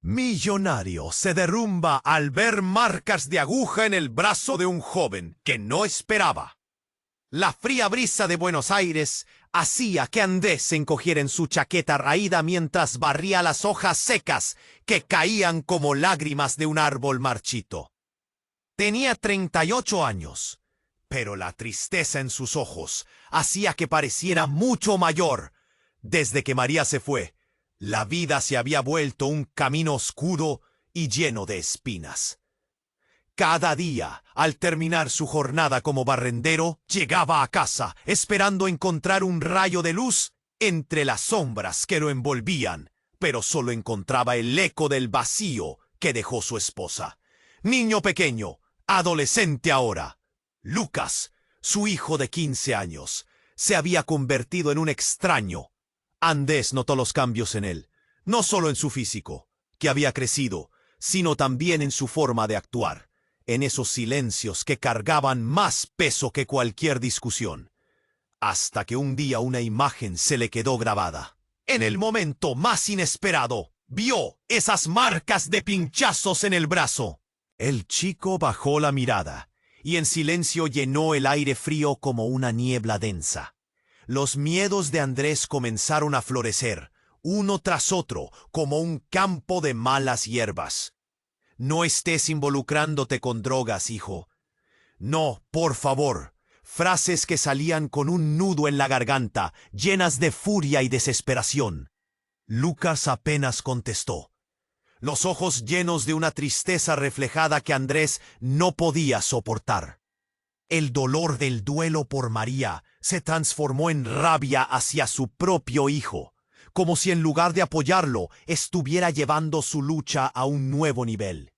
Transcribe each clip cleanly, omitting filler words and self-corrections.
Millonario se derrumba al ver marcas de aguja en el brazo de un joven que no esperaba. La fría brisa de Buenos Aires hacía que Andrés se encogiera en su chaqueta raída mientras barría las hojas secas que caían como lágrimas de un árbol marchito. Tenía 38 años, pero la tristeza en sus ojos hacía que pareciera mucho mayor. Desde que María se fue, la vida se había vuelto un camino oscuro y lleno de espinas. Cada día, al terminar su jornada como barrendero, llegaba a casa esperando encontrar un rayo de luz entre las sombras que lo envolvían, pero solo encontraba el eco del vacío que dejó su esposa. Niño pequeño, adolescente ahora. Lucas, su hijo de 15 años, se había convertido en un extraño. Andrés notó los cambios en él, no solo en su físico, que había crecido, sino también en su forma de actuar, en esos silencios que cargaban más peso que cualquier discusión. Hasta que un día una imagen se le quedó grabada. En el momento más inesperado, vio esas marcas de pinchazos en el brazo. El chico bajó la mirada, y en silencio llenó el aire frío como una niebla densa. Los miedos de Andrés comenzaron a florecer, uno tras otro, como un campo de malas hierbas. No estés involucrándote con drogas, hijo. No, por favor. Frases que salían con un nudo en la garganta, llenas de furia y desesperación. Lucas apenas contestó, los ojos llenos de una tristeza reflejada que Andrés no podía soportar. El dolor del duelo por María se transformó en rabia hacia su propio hijo, como si en lugar de apoyarlo, estuviera llevando su lucha a un nuevo nivel.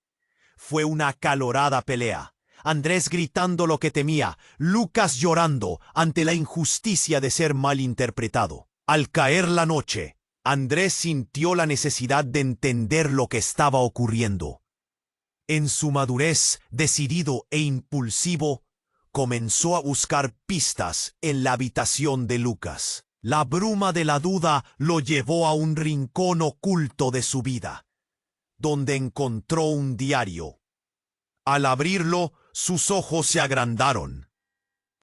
Fue una acalorada pelea. Andrés gritando lo que temía, Lucas llorando ante la injusticia de ser malinterpretado. Al caer la noche, Andrés sintió la necesidad de entender lo que estaba ocurriendo. En su madurez, decidido e impulsivo, comenzó a buscar pistas en la habitación de Lucas. La bruma de la duda lo llevó a un rincón oculto de su vida, donde encontró un diario. Al abrirlo, sus ojos se agrandaron.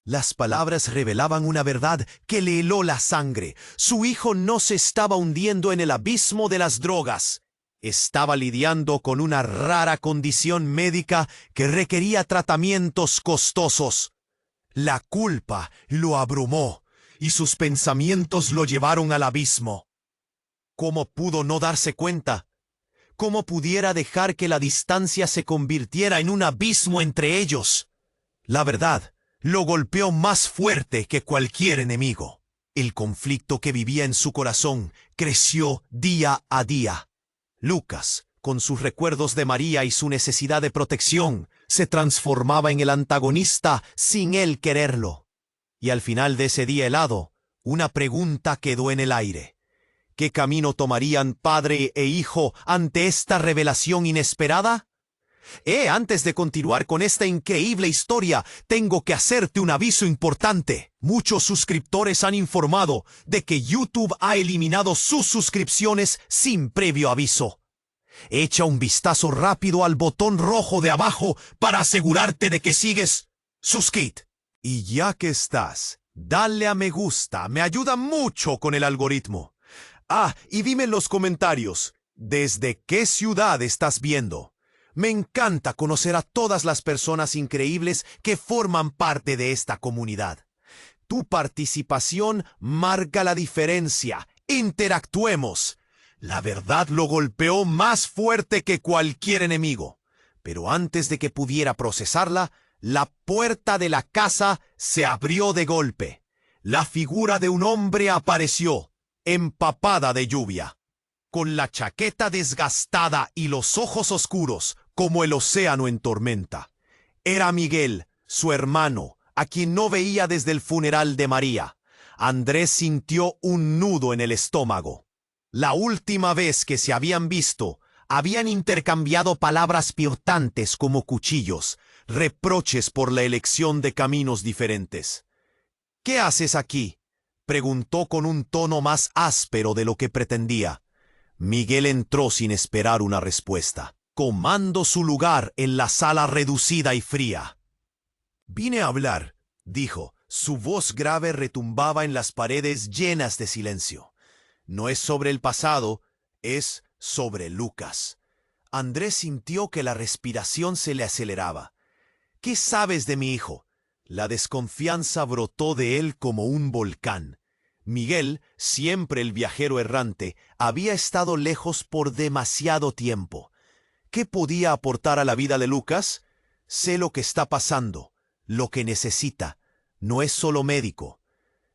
Las palabras revelaban una verdad que le heló la sangre. Su hijo no se estaba hundiendo en el abismo de las drogas. Estaba lidiando con una rara condición médica que requería tratamientos costosos. La culpa lo abrumó y sus pensamientos lo llevaron al abismo. ¿Cómo pudo no darse cuenta? ¿Cómo pudiera dejar que la distancia se convirtiera en un abismo entre ellos? La verdad lo golpeó más fuerte que cualquier enemigo. El conflicto que vivía en su corazón creció día a día. Lucas, con sus recuerdos de María y su necesidad de protección, se transformaba en el antagonista sin él quererlo. Y al final de ese día helado, una pregunta quedó en el aire. ¿Qué camino tomarían padre e hijo ante esta revelación inesperada? Antes de continuar con esta increíble historia, tengo que hacerte un aviso importante. Muchos suscriptores han informado de que YouTube ha eliminado sus suscripciones sin previo aviso. Echa un vistazo rápido al botón rojo de abajo para asegurarte de que sigues suscrito. Y ya que estás, dale a me gusta, me ayuda mucho con el algoritmo. Y dime en los comentarios, ¿desde qué ciudad estás viendo? Me encanta conocer a todas las personas increíbles que forman parte de esta comunidad. Tu participación marca la diferencia. Interactuemos. La verdad lo golpeó más fuerte que cualquier enemigo. Pero antes de que pudiera procesarla, la puerta de la casa se abrió de golpe. La figura de un hombre apareció, empapada de lluvia, con la chaqueta desgastada y los ojos oscuros como el océano en tormenta. Era Miguel, su hermano, a quien no veía desde el funeral de María. Andrés sintió un nudo en el estómago. La última vez que se habían visto, habían intercambiado palabras picotantes como cuchillos, reproches por la elección de caminos diferentes. ¿Qué haces aquí?, preguntó con un tono más áspero de lo que pretendía. Miguel entró sin esperar una respuesta, tomando su lugar en la sala reducida y fría. «Vine a hablar», dijo. Su voz grave retumbaba en las paredes llenas de silencio. «No es sobre el pasado, es sobre Lucas». Andrés sintió que la respiración se le aceleraba. «¿Qué sabes de mi hijo?» La desconfianza brotó de él como un volcán. Miguel, siempre el viajero errante, había estado lejos por demasiado tiempo. ¿Qué podía aportar a la vida de Lucas? Sé lo que está pasando, lo que necesita. No es solo médico.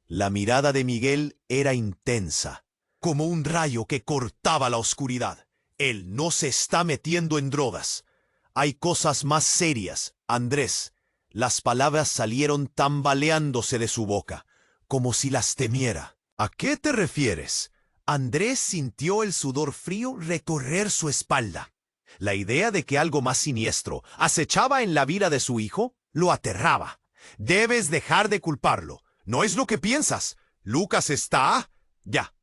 La mirada de Miguel era intensa, como un rayo que cortaba la oscuridad. Él no se está metiendo en drogas. Hay cosas más serias, Andrés. Las palabras salieron tambaleándose de su boca, como si las temiera. ¿A qué te refieres? Andrés sintió el sudor frío recorrer su espalda. La idea de que algo más siniestro acechaba en la vida de su hijo lo aterraba. Debes dejar de culparlo. No es lo que piensas. Lucas está... Ya.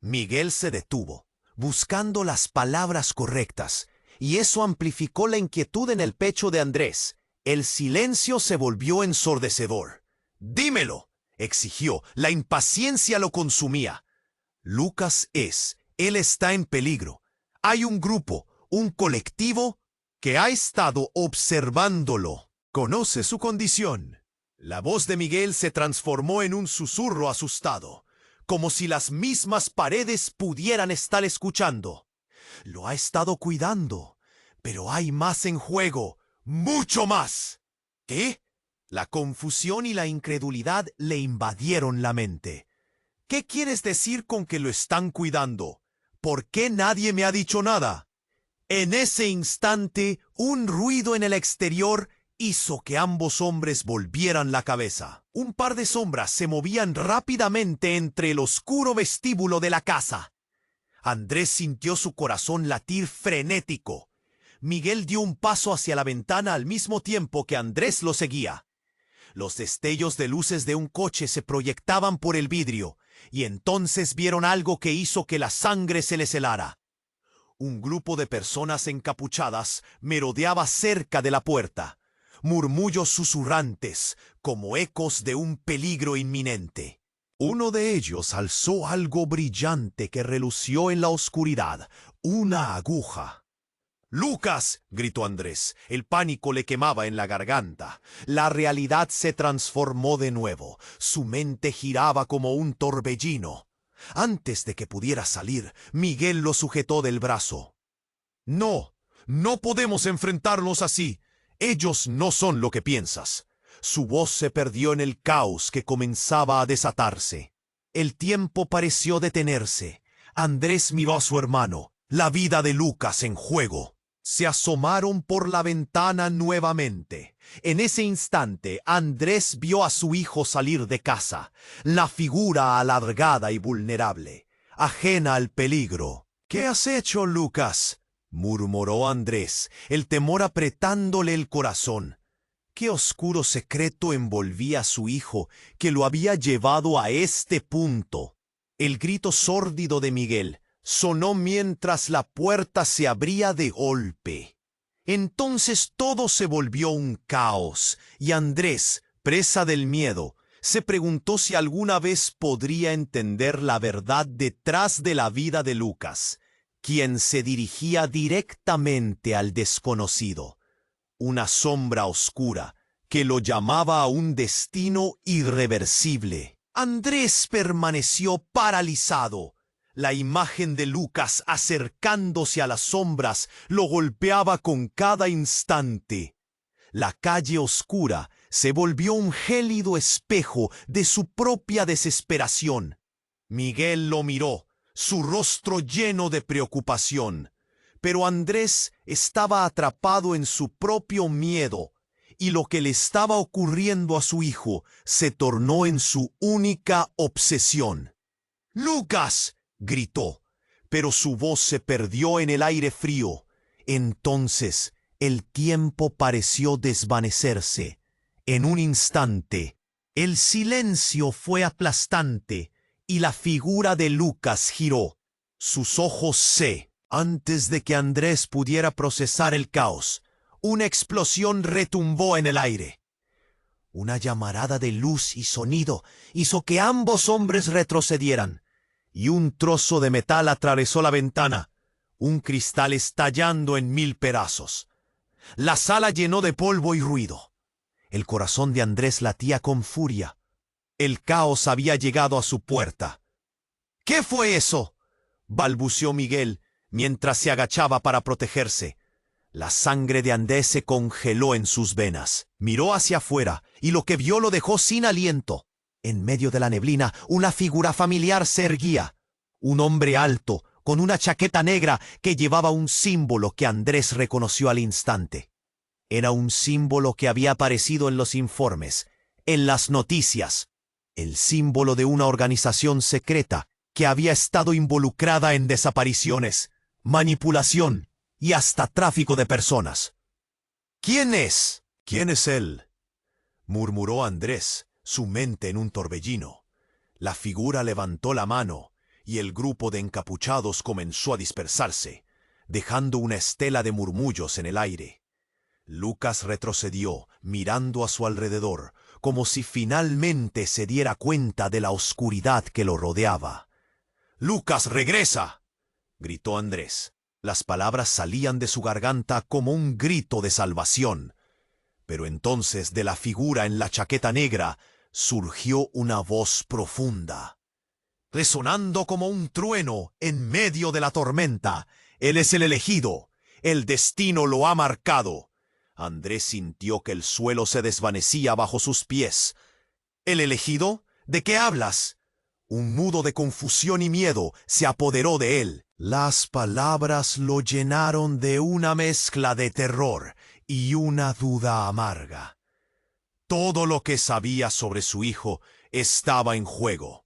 Miguel se detuvo, buscando las palabras correctas, y eso amplificó la inquietud en el pecho de Andrés. El silencio se volvió ensordecedor. «Dímelo», exigió. La impaciencia lo consumía. Él está en peligro. Hay un grupo, un colectivo, que ha estado observándolo. Conoce su condición. La voz de Miguel se transformó en un susurro asustado, como si las mismas paredes pudieran estar escuchando. Lo ha estado cuidando, pero hay más en juego, mucho más. ¿Qué? La confusión y la incredulidad le invadieron la mente. ¿Qué quieres decir con que lo están cuidando? ¿Por qué nadie me ha dicho nada? En ese instante, un ruido en el exterior hizo que ambos hombres volvieran la cabeza. Un par de sombras se movían rápidamente entre el oscuro vestíbulo de la casa. Andrés sintió su corazón latir frenético. Miguel dio un paso hacia la ventana al mismo tiempo que Andrés lo seguía. Los destellos de luces de un coche se proyectaban por el vidrio, y entonces vieron algo que hizo que la sangre se les helara. Un grupo de personas encapuchadas merodeaba cerca de la puerta, murmullos susurrantes como ecos de un peligro inminente. Uno de ellos alzó algo brillante que relució en la oscuridad, una aguja. «¡Lucas!», gritó Andrés. El pánico le quemaba en la garganta. La realidad se transformó de nuevo. Su mente giraba como un torbellino. Antes de que pudiera salir, Miguel lo sujetó del brazo. «No, no podemos enfrentarnos así. Ellos no son lo que piensas». Su voz se perdió en el caos que comenzaba a desatarse. El tiempo pareció detenerse. Andrés miró a su hermano, la vida de Lucas en juego. Se asomaron por la ventana nuevamente. En ese instante, Andrés vio a su hijo salir de casa, la figura alargada y vulnerable, ajena al peligro. «¿Qué has hecho, Lucas?», murmuró Andrés, el temor apretándole el corazón. ¿Qué oscuro secreto envolvía a su hijo que lo había llevado a este punto? El grito sórdido de Miguel sonó mientras la puerta se abría de golpe. Entonces todo se volvió un caos, y Andrés, presa del miedo, se preguntó si alguna vez podría entender la verdad detrás de la vida de Lucas, quien se dirigía directamente al desconocido. Una sombra oscura que lo llamaba a un destino irreversible. Andrés permaneció paralizado. La imagen de Lucas acercándose a las sombras lo golpeaba con cada instante. La calle oscura se volvió un gélido espejo de su propia desesperación. Miguel lo miró, su rostro lleno de preocupación. Pero Andrés estaba atrapado en su propio miedo, y lo que le estaba ocurriendo a su hijo se tornó en su única obsesión. «¡Lucas!», gritó, pero su voz se perdió en el aire frío. Entonces el tiempo pareció desvanecerse. En un instante, el silencio fue aplastante y la figura de Lucas giró. Sus ojos antes de que Andrés pudiera procesar el caos, una explosión retumbó en el aire. Una llamarada de luz y sonido hizo que ambos hombres retrocedieran, y un trozo de metal atravesó la ventana, un cristal estallando en 1000 pedazos. La sala llenó de polvo y ruido. El corazón de Andrés latía con furia. El caos había llegado a su puerta. ¿Qué fue eso?, balbuceó Miguel mientras se agachaba para protegerse. La sangre de Andrés se congeló en sus venas. Miró hacia afuera y lo que vio lo dejó sin aliento. En medio de la neblina, una figura familiar se erguía. Un hombre alto, con una chaqueta negra que llevaba un símbolo que Andrés reconoció al instante. Era un símbolo que había aparecido en los informes, en las noticias. El símbolo de una organización secreta que había estado involucrada en desapariciones, manipulación y hasta tráfico de personas. ¿Quién es? ¿Quién es él?, murmuró Andrés, su mente en un torbellino. La figura levantó la mano y el grupo de encapuchados comenzó a dispersarse, dejando una estela de murmullos en el aire. Lucas retrocedió, mirando a su alrededor, como si finalmente se diera cuenta de la oscuridad que lo rodeaba. «¡Lucas, regresa!», gritó Andrés. Las palabras salían de su garganta como un grito de salvación. Pero entonces de la figura en la chaqueta negra surgió una voz profunda, resonando como un trueno en medio de la tormenta. «Él es el elegido. El destino lo ha marcado». Andrés sintió que el suelo se desvanecía bajo sus pies. «¿El elegido? ¿De qué hablas?». Un nudo de confusión y miedo se apoderó de él. Las palabras lo llenaron de una mezcla de terror y una duda amarga. Todo lo que sabía sobre su hijo estaba en juego.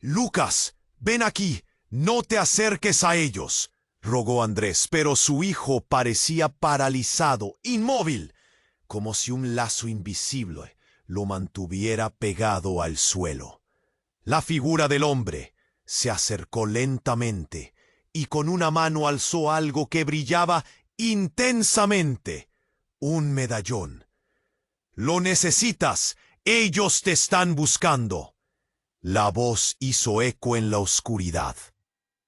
«Lucas, ven aquí, no te acerques a ellos», rogó Andrés, pero su hijo parecía paralizado, inmóvil, como si un lazo invisible lo mantuviera pegado al suelo. La figura del hombre se acercó lentamente y con una mano alzó algo que brillaba intensamente, un medallón. «Lo necesitas, ellos te están buscando». La voz hizo eco en la oscuridad,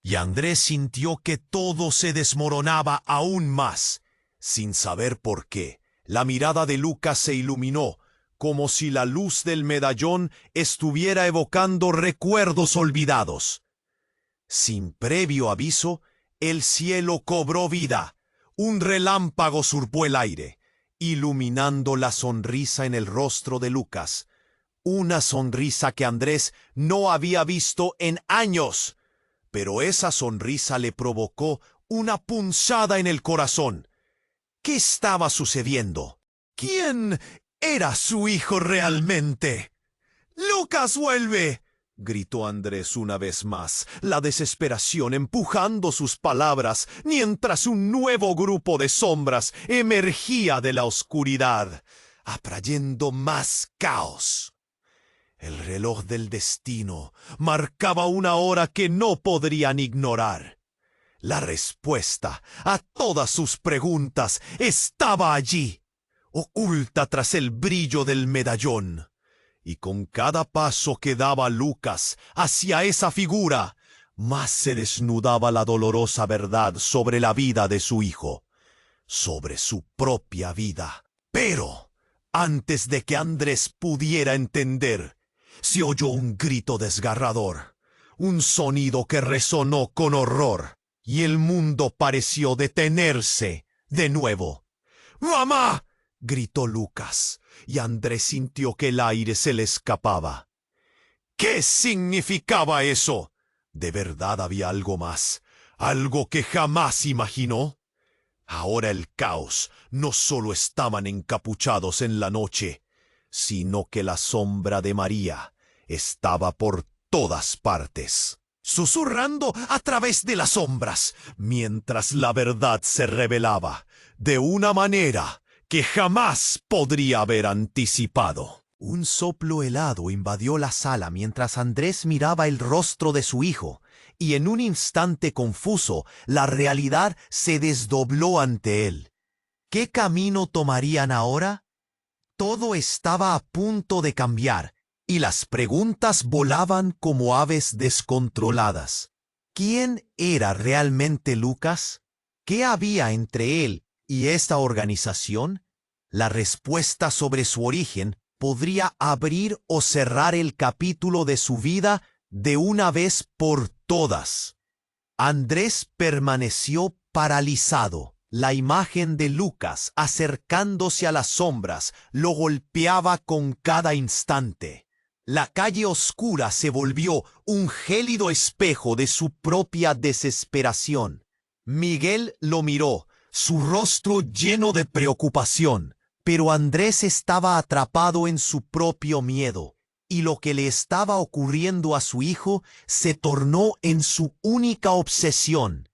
y Andrés sintió que todo se desmoronaba aún más. Sin saber por qué, la mirada de Lucas se iluminó, como si la luz del medallón estuviera evocando recuerdos olvidados. Sin previo aviso, el cielo cobró vida. Un relámpago surcó el aire, iluminando la sonrisa en el rostro de Lucas. Una sonrisa que Andrés no había visto en años. Pero esa sonrisa le provocó una punzada en el corazón. ¿Qué estaba sucediendo? ¿Quién era su hijo realmente? «¡Lucas, vuelve!», gritó Andrés una vez más, la desesperación empujando sus palabras mientras un nuevo grupo de sombras emergía de la oscuridad, atrayendo más caos. El reloj del destino marcaba una hora que no podrían ignorar. La respuesta a todas sus preguntas estaba allí, oculta tras el brillo del medallón. Y con cada paso que daba Lucas hacia esa figura, más se desnudaba la dolorosa verdad sobre la vida de su hijo, sobre su propia vida. Pero, antes de que Andrés pudiera entender, se oyó un grito desgarrador, un sonido que resonó con horror, y el mundo pareció detenerse de nuevo. «¡Mamá!», gritó Lucas, y Andrés sintió que el aire se le escapaba. ¿Qué significaba eso? ¿De verdad había algo más? ¿Algo que jamás imaginó? Ahora el caos no solo estaban encapuchados en la noche, sino que la sombra de María estaba por todas partes, susurrando a través de las sombras, mientras la verdad se revelaba de una manera que jamás podría haber anticipado. Un soplo helado invadió la sala mientras Andrés miraba el rostro de su hijo y en un instante confuso, la realidad se desdobló ante él. ¿Qué camino tomarían ahora? Todo estaba a punto de cambiar, y las preguntas volaban como aves descontroladas. ¿Quién era realmente Lucas? ¿Qué había entre él y esta organización? La respuesta sobre su origen podría abrir o cerrar el capítulo de su vida de una vez por todas. Andrés permaneció paralizado. La imagen de Lucas acercándose a las sombras lo golpeaba con cada instante. La calle oscura se volvió un gélido espejo de su propia desesperación. Miguel lo miró, su rostro lleno de preocupación, pero Andrés estaba atrapado en su propio miedo, y lo que le estaba ocurriendo a su hijo se tornó en su única obsesión.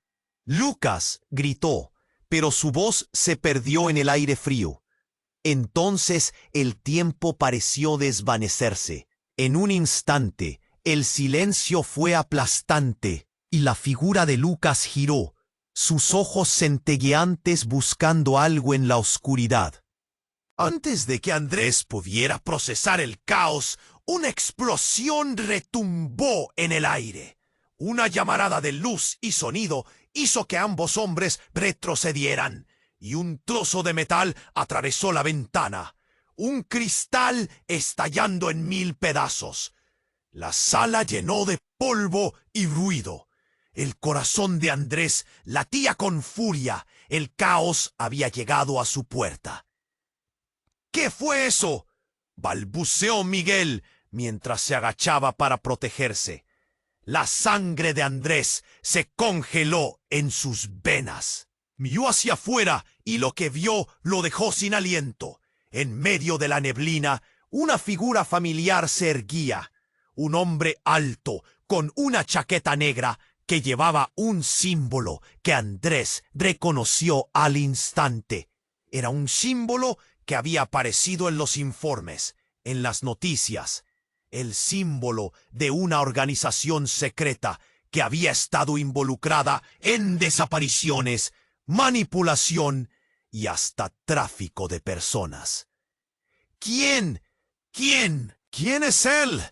«Lucas», gritó, pero su voz se perdió en el aire frío. Entonces el tiempo pareció desvanecerse. En un instante, el silencio fue aplastante, y la figura de Lucas giró, sus ojos centelleantes buscando algo en la oscuridad. Antes de que Andrés pudiera procesar el caos, una explosión retumbó en el aire. Una llamarada de luz y sonido hizo que ambos hombres retrocedieran, y un trozo de metal atravesó la ventana. Un cristal estallando en 1000 pedazos. La sala llenó de polvo y ruido. El corazón de Andrés latía con furia. El caos había llegado a su puerta. «¿Qué fue eso?», balbuceó Miguel mientras se agachaba para protegerse. La sangre de Andrés se congeló en sus venas. Miró hacia afuera y lo que vio lo dejó sin aliento. En medio de la neblina, una figura familiar se erguía. Un hombre alto, con una chaqueta negra, que llevaba un símbolo que Andrés reconoció al instante. Era un símbolo que había aparecido en los informes, en las noticias. El símbolo de una organización secreta que había estado involucrada en desapariciones, manipulación y hasta tráfico de personas. «¿Quién? ¿Quién? ¿Quién es él?»,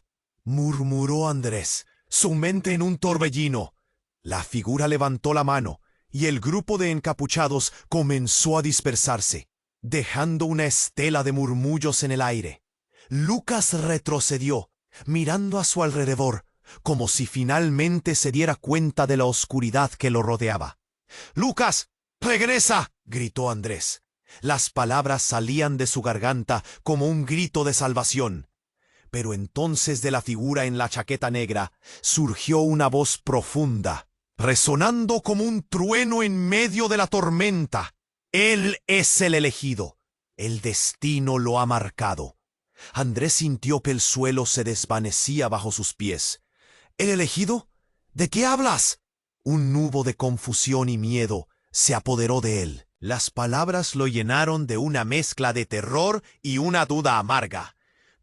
murmuró Andrés, su mente en un torbellino. La figura levantó la mano y el grupo de encapuchados comenzó a dispersarse, dejando una estela de murmullos en el aire. Lucas retrocedió, mirando a su alrededor, como si finalmente se diera cuenta de la oscuridad que lo rodeaba. «¡Lucas, regresa!», gritó Andrés. Las palabras salían de su garganta como un grito de salvación. Pero entonces de la figura en la chaqueta negra surgió una voz profunda, resonando como un trueno en medio de la tormenta. «Él es el elegido. El destino lo ha marcado». Andrés sintió que el suelo se desvanecía bajo sus pies. «¿El elegido? ¿De qué hablas?». Un nudo de confusión y miedo se apoderó de él. Las palabras lo llenaron de una mezcla de terror y una duda amarga.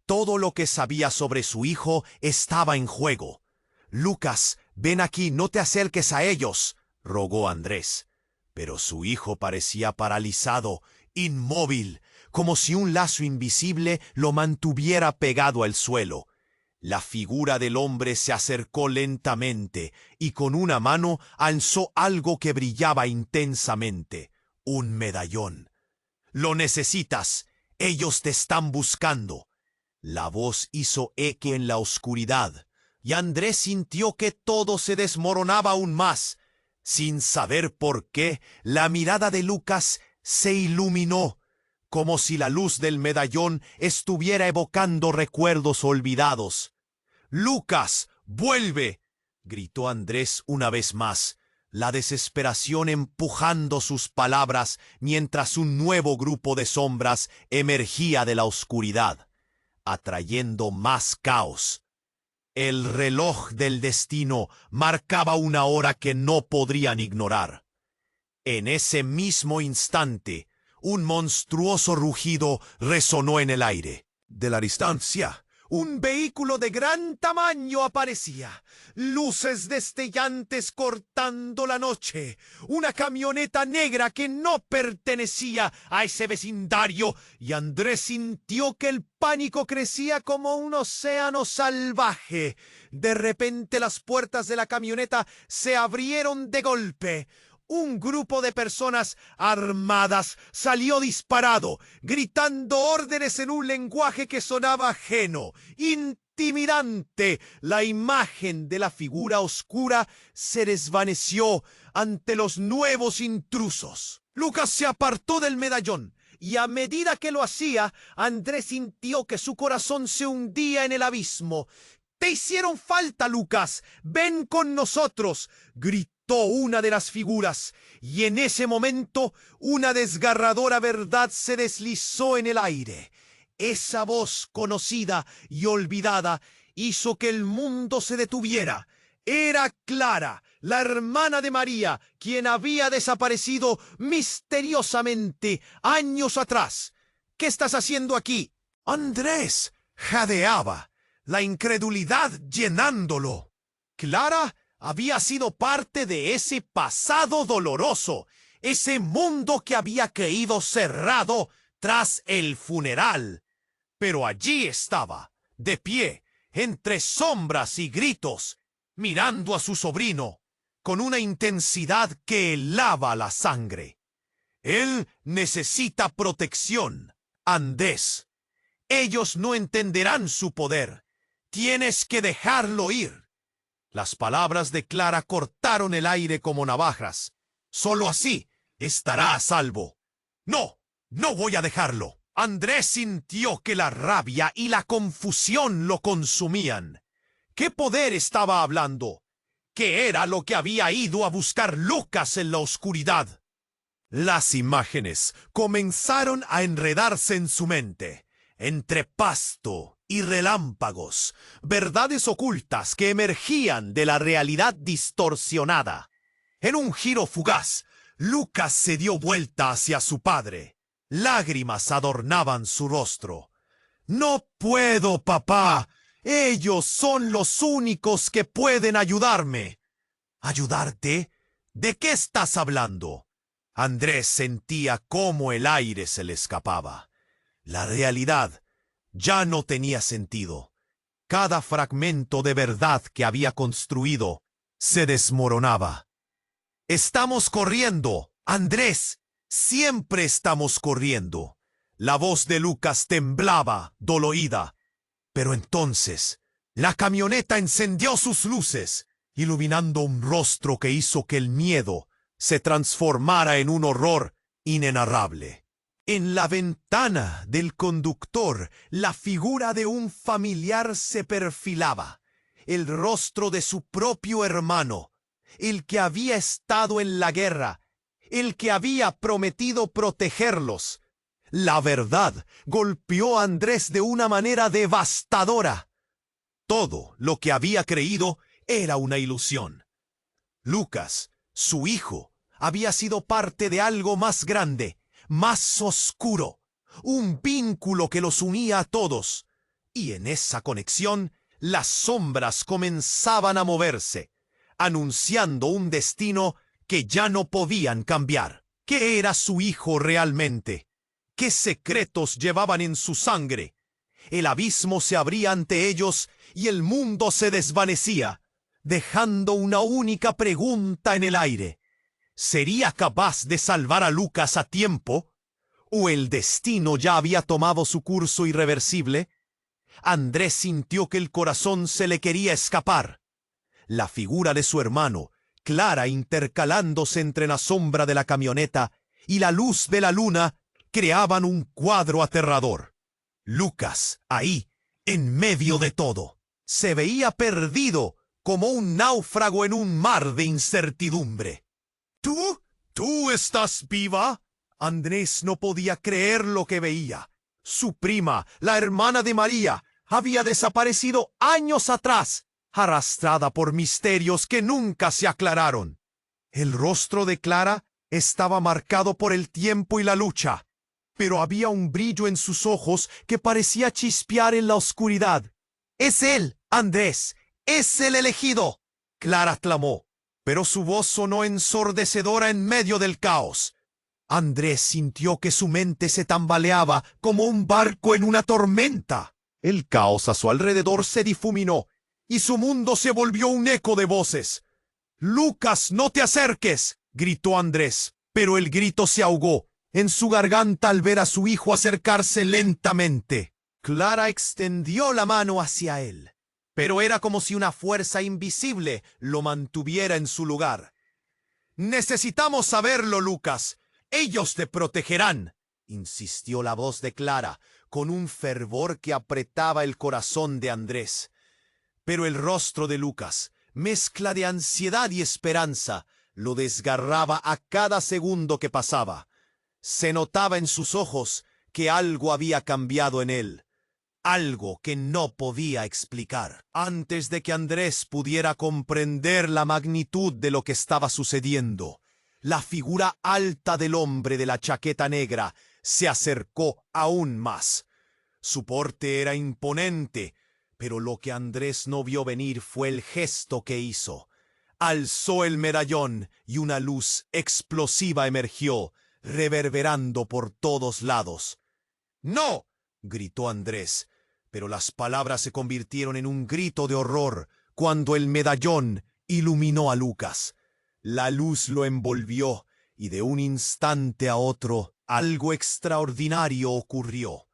Todo lo que sabía sobre su hijo estaba en juego. «Lucas, ven aquí, no te acerques a ellos», rogó Andrés. Pero su hijo parecía paralizado, inmóvil, como si un lazo invisible lo mantuviera pegado al suelo. La figura del hombre se acercó lentamente y con una mano alzó algo que brillaba intensamente. Un medallón. «Lo necesitas. Ellos te están buscando». La voz hizo eco en la oscuridad, y Andrés sintió que todo se desmoronaba aún más. Sin saber por qué, la mirada de Lucas se iluminó, como si la luz del medallón estuviera evocando recuerdos olvidados. «¡Lucas, vuelve!», gritó Andrés una vez más, la desesperación empujando sus palabras mientras un nuevo grupo de sombras emergía de la oscuridad, atrayendo más caos. El reloj del destino marcaba una hora que no podrían ignorar. En ese mismo instante, un monstruoso rugido resonó en el aire. De la distancia, Un vehículo de gran tamaño aparecía, luces destellantes cortando la noche, una camioneta negra que no pertenecía a ese vecindario, y Andrés sintió que el pánico crecía como un océano salvaje. De repente las puertas de la camioneta se abrieron de golpe. Un grupo de personas armadas salió disparado, gritando órdenes en un lenguaje que sonaba ajeno, intimidante. La imagen de la figura oscura se desvaneció ante los nuevos intrusos. Lucas se apartó del medallón, y a medida que lo hacía, Andrés sintió que su corazón se hundía en el abismo. «Te hicieron falta, Lucas. Ven con nosotros», gritó una de las figuras, y en ese momento una desgarradora verdad se deslizó en el aire. Esa voz conocida y olvidada hizo que el mundo se detuviera. Era Clara, la hermana de María, quien había desaparecido misteriosamente años atrás. «¿Qué estás haciendo aquí?» Andrés jadeaba, la incredulidad llenándolo. Clara había sido parte de ese pasado doloroso, ese mundo que había caído cerrado tras el funeral. Pero allí estaba, de pie, entre sombras y gritos, mirando a su sobrino, con una intensidad que helaba la sangre. «Él necesita protección, Andrés. Ellos no entenderán su poder. Tienes que dejarlo ir». Las palabras de Clara cortaron el aire como navajas. «Solo así estará a salvo». «No, no voy a dejarlo». Andrés sintió que la rabia y la confusión lo consumían. ¿Qué poder estaba hablando? ¿Qué era lo que había ido a buscar Lucas en la oscuridad? Las imágenes comenzaron a enredarse en su mente, entre pasto y relámpagos, verdades ocultas que emergían de la realidad distorsionada. En un giro fugaz, Lucas se dio vuelta hacia su padre. Lágrimas adornaban su rostro. «No puedo, papá. Ellos son los únicos que pueden ayudarme». «¿Ayudarte? ¿De qué estás hablando?» Andrés sentía cómo el aire se le escapaba. La realidad ya no tenía sentido. Cada fragmento de verdad que había construido se desmoronaba. «Estamos corriendo, Andrés. Siempre estamos corriendo». La voz de Lucas temblaba, dolorida. Pero entonces, la camioneta encendió sus luces, iluminando un rostro que hizo que el miedo se transformara en un horror inenarrable. En la ventana del conductor, la figura de un familiar se perfilaba, el rostro de su propio hermano, el que había estado en la guerra, el que había prometido protegerlos. La verdad golpeó a Andrés de una manera devastadora. Todo lo que había creído era una ilusión. Lucas, su hijo, había sido parte de algo más grande, más oscuro, un vínculo que los unía a todos. Y en esa conexión, las sombras comenzaban a moverse, anunciando un destino que ya no podían cambiar. ¿Qué era su hijo realmente? ¿Qué secretos llevaban en su sangre? El abismo se abría ante ellos y el mundo se desvanecía, dejando una única pregunta en el aire. ¿Sería capaz de salvar a Lucas a tiempo? ¿O el destino ya había tomado su curso irreversible? Andrés sintió que el corazón se le quería escapar. La figura de su hermano, Clara, intercalándose entre la sombra de la camioneta y la luz de la luna, creaban un cuadro aterrador. Lucas, ahí, en medio de todo, se veía perdido como un náufrago en un mar de incertidumbre. ¿Tú estás viva? Andrés no podía creer lo que veía. Su prima, la hermana de María, había desaparecido años atrás, arrastrada por misterios que nunca se aclararon. El rostro de Clara estaba marcado por el tiempo y la lucha, pero había un brillo en sus ojos que parecía chispear en la oscuridad. ¡Es él, Andrés! ¡Es el elegido! Clara clamó, pero su voz sonó ensordecedora en medio del caos. Andrés sintió que su mente se tambaleaba como un barco en una tormenta. El caos a su alrededor se difuminó y su mundo se volvió un eco de voces. «Lucas, no te acerques», gritó Andrés, pero el grito se ahogó en su garganta al ver a su hijo acercarse lentamente. Clara extendió la mano hacia él, pero era como si una fuerza invisible lo mantuviera en su lugar. «Necesitamos saberlo, Lucas. Ellos te protegerán», insistió la voz de Clara, con un fervor que apretaba el corazón de Andrés. Pero el rostro de Lucas, mezcla de ansiedad y esperanza, lo desgarraba a cada segundo que pasaba. Se notaba en sus ojos que algo había cambiado en él, algo que no podía explicar. Antes de que Andrés pudiera comprender la magnitud de lo que estaba sucediendo, la figura alta del hombre de la chaqueta negra se acercó aún más. Su porte era imponente, pero lo que Andrés no vio venir fue el gesto que hizo. Alzó el medallón y una luz explosiva emergió, reverberando por todos lados. «¡No!», gritó Andrés, pero las palabras se convirtieron en un grito de horror cuando el medallón iluminó a Lucas. La luz lo envolvió y de un instante a otro algo extraordinario ocurrió.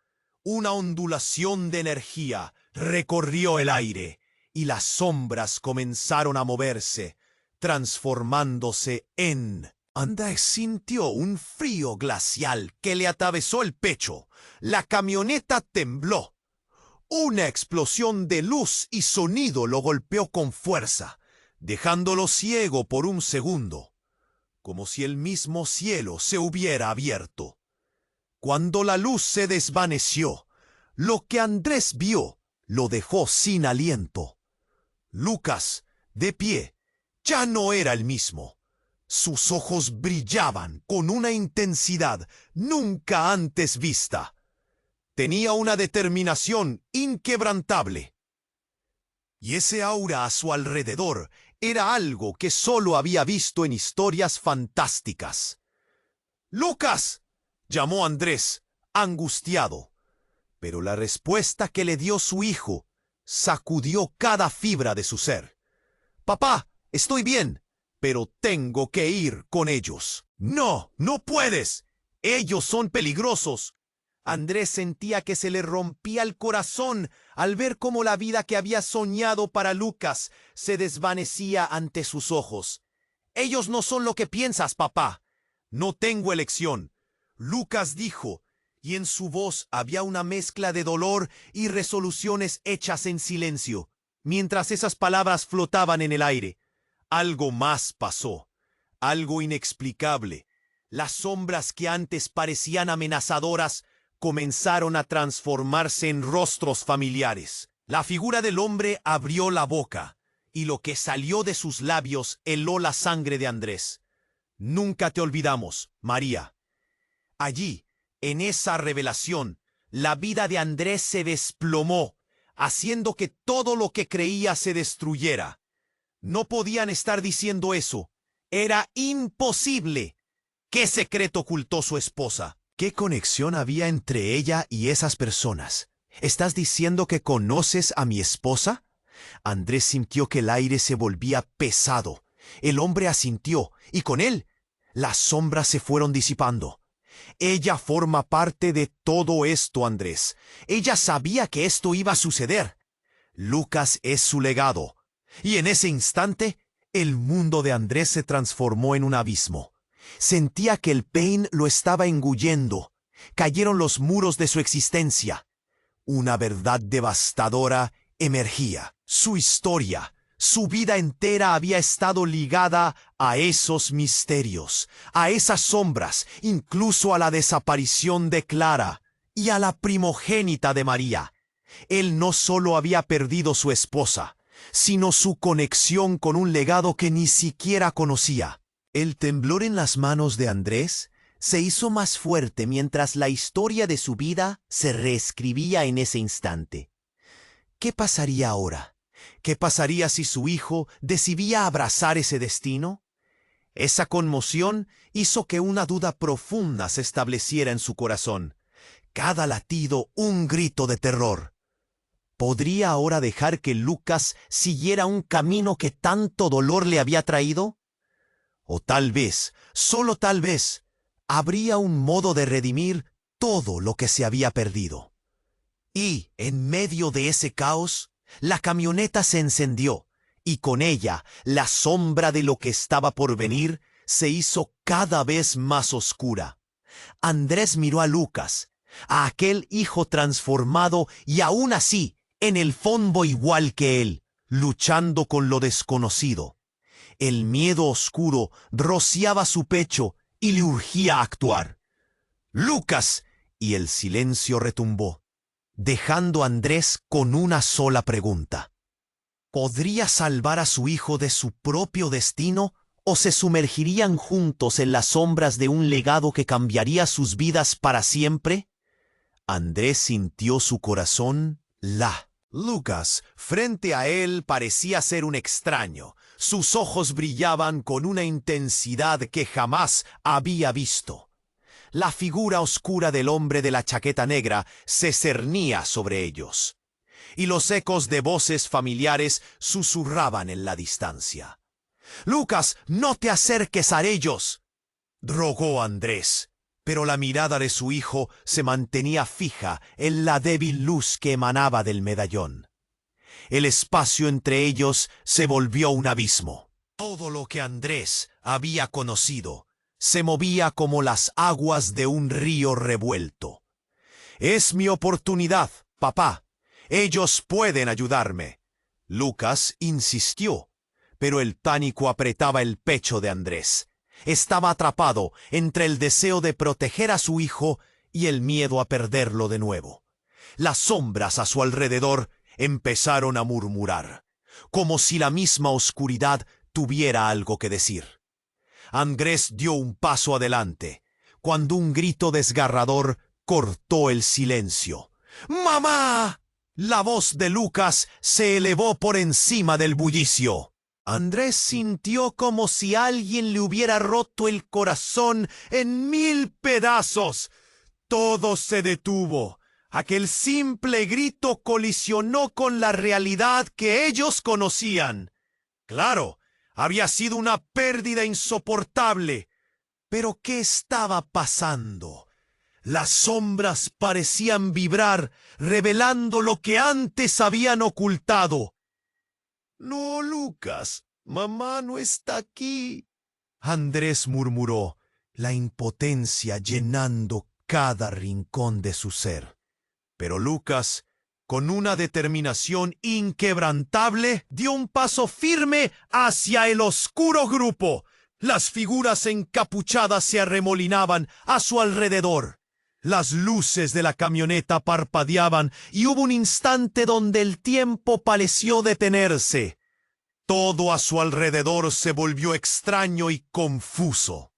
Una ondulación de energía recorrió el aire y las sombras comenzaron a moverse, transformándose en... Andrés sintió un frío glacial que le atravesó el pecho. La camioneta tembló. Una explosión de luz y sonido lo golpeó con fuerza, dejándolo ciego por un segundo, como si el mismo cielo se hubiera abierto. Cuando la luz se desvaneció, lo que Andrés vio lo dejó sin aliento. Lucas, de pie, ya no era el mismo. Sus ojos brillaban con una intensidad nunca antes vista. Tenía una determinación inquebrantable. Y ese aura a su alrededor era algo que solo había visto en historias fantásticas. «¡Lucas!», llamó Andrés, angustiado. Pero la respuesta que le dio su hijo sacudió cada fibra de su ser. «Papá, estoy bien, pero tengo que ir con ellos». «No, no puedes. Ellos son peligrosos». Andrés sentía que se le rompía el corazón al ver cómo la vida que había soñado para Lucas se desvanecía ante sus ojos. «Ellos no son lo que piensas, papá». «No tengo elección», Lucas dijo, y en su voz había una mezcla de dolor y resoluciones hechas en silencio. Mientras esas palabras flotaban en el aire, algo más pasó, algo inexplicable. Las sombras que antes parecían amenazadoras comenzaron a transformarse en rostros familiares. La figura del hombre abrió la boca, y lo que salió de sus labios heló la sangre de Andrés. «Nunca te olvidamos, María». Allí, en esa revelación, la vida de Andrés se desplomó, haciendo que todo lo que creía se destruyera. No podían estar diciendo eso. Era imposible. ¿Qué secreto ocultó su esposa? ¿Qué conexión había entre ella y esas personas? ¿Estás diciendo que conoces a mi esposa? Andrés sintió que el aire se volvía pesado. El hombre asintió, y con él, las sombras se fueron disipando. «Ella forma parte de todo esto, Andrés. Ella sabía que esto iba a suceder. Lucas es su legado». Y en ese instante, el mundo de Andrés se transformó en un abismo. Sentía que el pain lo estaba engullendo. Cayeron los muros de su existencia. Una verdad devastadora emergía. Su historia, su vida entera había estado ligada a esos misterios, a esas sombras, incluso a la desaparición de Clara y a la primogénita de María. Él no solo había perdido su esposa, sino su conexión con un legado que ni siquiera conocía. El temblor en las manos de Andrés se hizo más fuerte mientras la historia de su vida se reescribía en ese instante. ¿Qué pasaría ahora? ¿Qué pasaría si su hijo decidía abrazar ese destino? Esa conmoción hizo que una duda profunda se estableciera en su corazón. Cada latido un grito de terror. ¿Podría ahora dejar que Lucas siguiera un camino que tanto dolor le había traído? O tal vez, solo tal vez, habría un modo de redimir todo lo que se había perdido. Y, en medio de ese caos, la camioneta se encendió, y con ella la sombra de lo que estaba por venir se hizo cada vez más oscura. Andrés miró a Lucas, a aquel hijo transformado y aún así, en el fondo igual que él, luchando con lo desconocido. El miedo oscuro rociaba su pecho y le urgía actuar. ¡Lucas! Y el silencio retumbó, dejando a Andrés con una sola pregunta. ¿Podría salvar a su hijo de su propio destino o se sumergirían juntos en las sombras de un legado que cambiaría sus vidas para siempre? Andrés sintió su corazón Lucas, frente a él, parecía ser un extraño. Sus ojos brillaban con una intensidad que jamás había visto. La figura oscura del hombre de la chaqueta negra se cernía sobre ellos, y los ecos de voces familiares susurraban en la distancia. «Lucas, no te acerques a ellos», rogó Andrés, pero la mirada de su hijo se mantenía fija en la débil luz que emanaba del medallón. El espacio entre ellos se volvió un abismo. Todo lo que Andrés había conocido se movía como las aguas de un río revuelto. «Es mi oportunidad, papá. Ellos pueden ayudarme». Lucas insistió, pero el pánico apretaba el pecho de Andrés. Estaba atrapado entre el deseo de proteger a su hijo y el miedo a perderlo de nuevo. Las sombras a su alrededor empezaron a murmurar, como si la misma oscuridad tuviera algo que decir. Andrés dio un paso adelante, cuando un grito desgarrador cortó el silencio. «¡Mamá!». La voz de Lucas se elevó por encima del bullicio. Andrés sintió como si alguien le hubiera roto el corazón en 1000 pedazos. Todo se detuvo. Aquel simple grito colisionó con la realidad que ellos conocían. Claro, había sido una pérdida insoportable. Pero ¿qué estaba pasando? Las sombras parecían vibrar, revelando lo que antes habían ocultado. «No, Lucas, mamá no está aquí», Andrés murmuró, la impotencia llenando cada rincón de su ser. Pero Lucas, con una determinación inquebrantable, dio un paso firme hacia el oscuro grupo. Las figuras encapuchadas se arremolinaban a su alrededor. Las luces de la camioneta parpadeaban y hubo un instante donde el tiempo pareció detenerse. Todo a su alrededor se volvió extraño y confuso.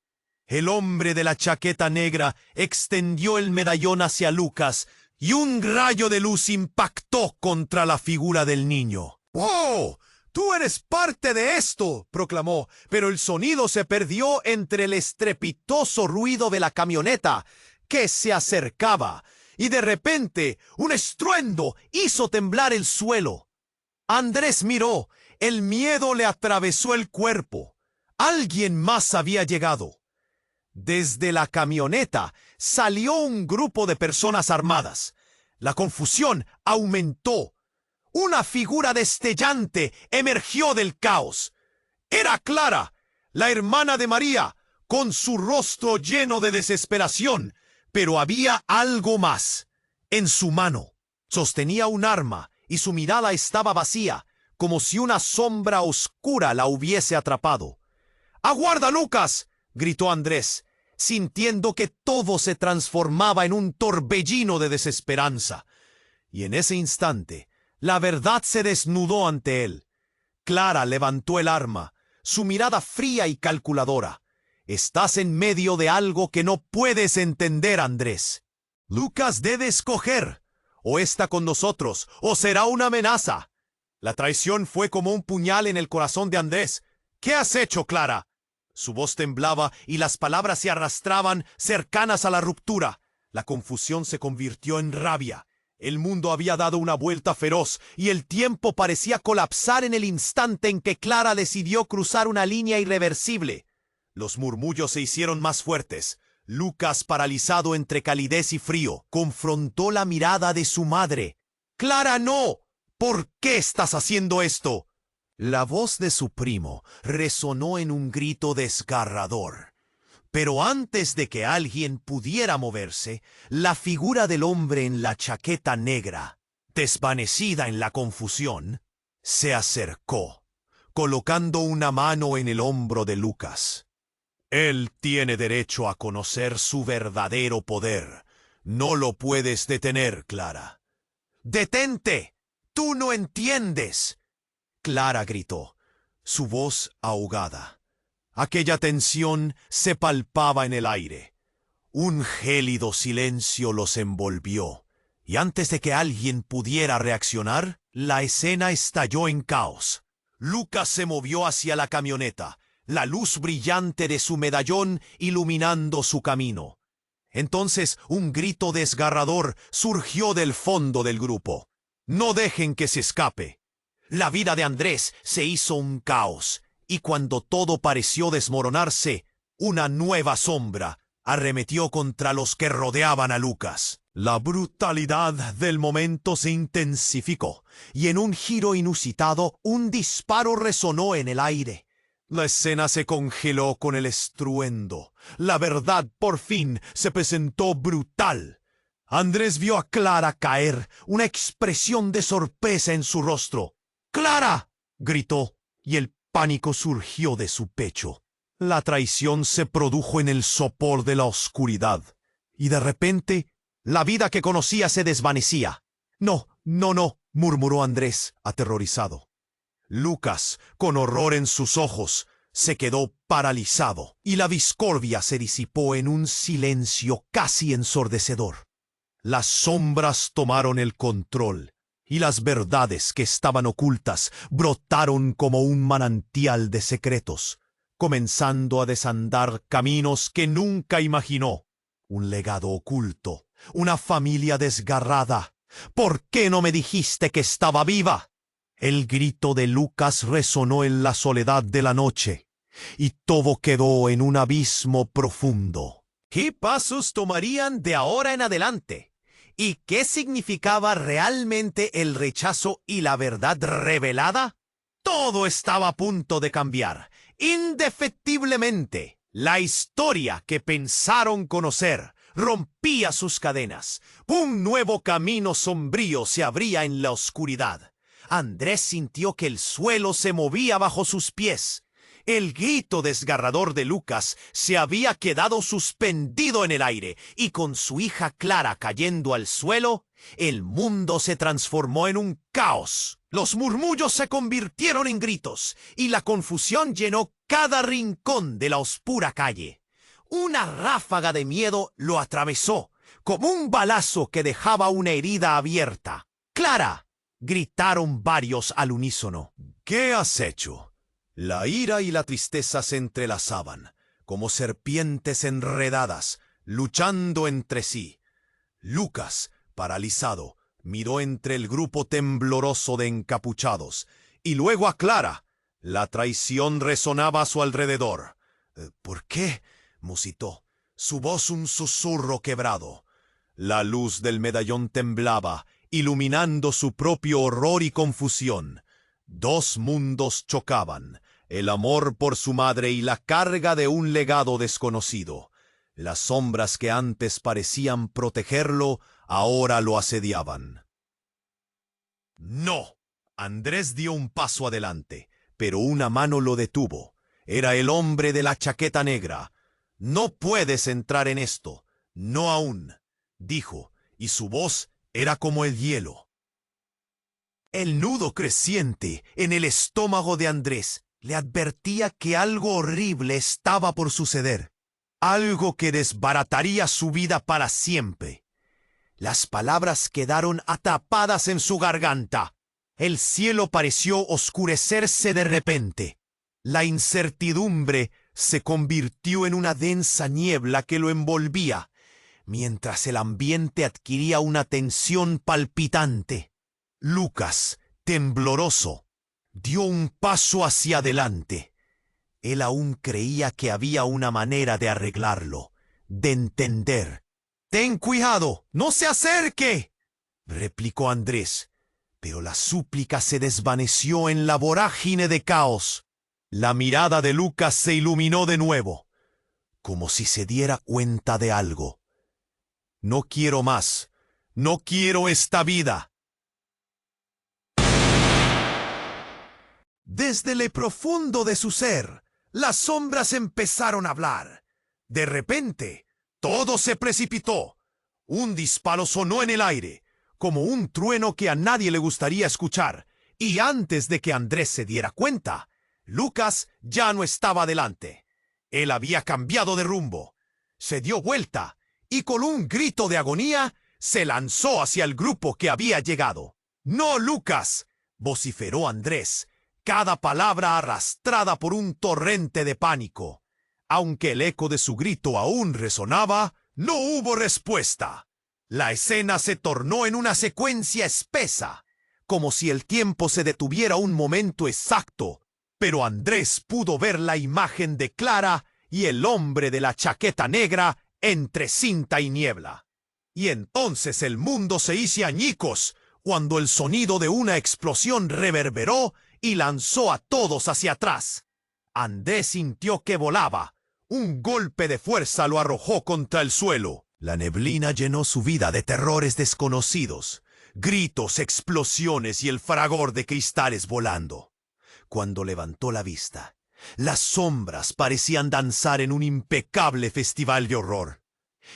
El hombre de la chaqueta negra extendió el medallón hacia Lucas y un rayo de luz impactó contra la figura del niño. «¡Wow! ¡Tú eres parte de esto!», proclamó, pero el sonido se perdió entre el estrepitoso ruido de la camioneta que se acercaba, y de repente un estruendo hizo temblar el suelo. Andrés miró, el miedo le atravesó el cuerpo. Alguien más había llegado. Desde la camioneta salió un grupo de personas armadas. La confusión aumentó. Una figura destellante emergió del caos. Era Clara, la hermana de María, con su rostro lleno de desesperación. Pero había algo más. En su mano sostenía un arma y su mirada estaba vacía, como si una sombra oscura la hubiese atrapado. «¡Aguarda, Lucas!», gritó Andrés, sintiendo que todo se transformaba en un torbellino de desesperanza. Y en ese instante, la verdad se desnudó ante él. Clara levantó el arma, su mirada fría y calculadora. «Estás en medio de algo que no puedes entender, Andrés. Lucas debe escoger. O está con nosotros, o será una amenaza. La traición fue como un puñal en el corazón de Andrés. ¿Qué has hecho, Clara? Su voz temblaba y las palabras se arrastraban cercanas a la ruptura. La confusión se convirtió en rabia. El mundo había dado una vuelta feroz y el tiempo parecía colapsar en el instante en que Clara decidió cruzar una línea irreversible. Los murmullos se hicieron más fuertes. Lucas, paralizado entre calidez y frío, confrontó la mirada de su madre. ¡Clara, no! ¿Por qué estás haciendo esto? La voz de su primo resonó en un grito desgarrador. Pero antes de que alguien pudiera moverse, la figura del hombre en la chaqueta negra, desvanecida en la confusión, se acercó, colocando una mano en el hombro de Lucas. Él tiene derecho a conocer su verdadero poder. No lo puedes detener, Clara. ¡Detente! ¡Tú no entiendes! Clara gritó, su voz ahogada. Aquella tensión se palpaba en el aire. Un gélido silencio los envolvió, y antes de que alguien pudiera reaccionar, la escena estalló en caos. Lucas se movió hacia la camioneta, la luz brillante de su medallón iluminando su camino. Entonces un grito desgarrador surgió del fondo del grupo. ¡No dejen que se escape! La vida de Andrés se hizo un caos, y cuando todo pareció desmoronarse, una nueva sombra arremetió contra los que rodeaban a Lucas. La brutalidad del momento se intensificó, y en un giro inusitado, un disparo resonó en el aire. La escena se congeló con el estruendo. La verdad por fin se presentó brutal. Andrés vio a Clara caer, una expresión de sorpresa en su rostro. ¡Clara!, gritó, y el pánico surgió de su pecho. La traición se produjo en el sopor de la oscuridad, y de repente la vida que conocía se desvanecía. No, murmuró Andrés, aterrorizado. Lucas, con horror en sus ojos, se quedó paralizado, y la discordia se disipó en un silencio casi ensordecedor. Las sombras tomaron el control, y las verdades que estaban ocultas brotaron como un manantial de secretos, comenzando a desandar caminos que nunca imaginó. Un legado oculto, una familia desgarrada. ¿Por qué no me dijiste que estaba viva? El grito de Lucas resonó en la soledad de la noche, y todo quedó en un abismo profundo. ¿Qué pasos tomarían de ahora en adelante? ¿Y qué significaba realmente el rechazo y la verdad revelada? Todo estaba a punto de cambiar, indefectiblemente. La historia que pensaron conocer rompía sus cadenas. Un nuevo camino sombrío se abría en la oscuridad. Andrés sintió que el suelo se movía bajo sus pies. El grito desgarrador de Lucas se había quedado suspendido en el aire, y con su hija Clara cayendo al suelo, el mundo se transformó en un caos. Los murmullos se convirtieron en gritos, y la confusión llenó cada rincón de la oscura calle. Una ráfaga de miedo lo atravesó, como un balazo que dejaba una herida abierta. ¡Clara!, gritaron varios al unísono. ¿Qué has hecho? La ira y la tristeza se entrelazaban, como serpientes enredadas, luchando entre sí. Lucas, paralizado, miró entre el grupo tembloroso de encapuchados, y luego a Clara. La traición resonaba a su alrededor. ¿Por qué?, musitó, su voz un susurro quebrado. La luz del medallón temblaba, iluminando su propio horror y confusión. Dos mundos chocaban, el amor por su madre y la carga de un legado desconocido. Las sombras que antes parecían protegerlo, ahora lo asediaban. ¡No! Andrés dio un paso adelante, pero una mano lo detuvo. Era el hombre de la chaqueta negra. «No puedes entrar en esto, no aún», dijo, y su voz era como el hielo. El nudo creciente en el estómago de Andrés le advertía que algo horrible estaba por suceder, algo que desbarataría su vida para siempre. Las palabras quedaron atrapadas en su garganta. El cielo pareció oscurecerse de repente. La incertidumbre se convirtió en una densa niebla que lo envolvía, mientras el ambiente adquiría una tensión palpitante. Lucas, tembloroso, dio un paso hacia adelante. Él aún creía que había una manera de arreglarlo, de entender. «¡Ten cuidado! ¡No se acerque!», replicó Andrés, pero la súplica se desvaneció en la vorágine de caos. La mirada de Lucas se iluminó de nuevo, como si se diera cuenta de algo. «No quiero más. No quiero esta vida». Desde lo profundo de su ser, las sombras empezaron a hablar. De repente, todo se precipitó. Un disparo sonó en el aire, como un trueno que a nadie le gustaría escuchar, y antes de que Andrés se diera cuenta, Lucas ya no estaba delante. Él había cambiado de rumbo. Se dio vuelta y con un grito de agonía se lanzó hacia el grupo que había llegado. «¡No, Lucas!», vociferó Andrés, cada palabra arrastrada por un torrente de pánico. Aunque el eco de su grito aún resonaba, no hubo respuesta. La escena se tornó en una secuencia espesa, como si el tiempo se detuviera un momento exacto, pero Andrés pudo ver la imagen de Clara y el hombre de la chaqueta negra entre cinta y niebla. Y entonces el mundo se hizo añicos cuando el sonido de una explosión reverberó y lanzó a todos hacia atrás. Andrés sintió que volaba. Un golpe de fuerza lo arrojó contra el suelo. La neblina llenó su vida de terrores desconocidos, gritos, explosiones y el fragor de cristales volando. Cuando levantó la vista, las sombras parecían danzar en un impecable festival de horror.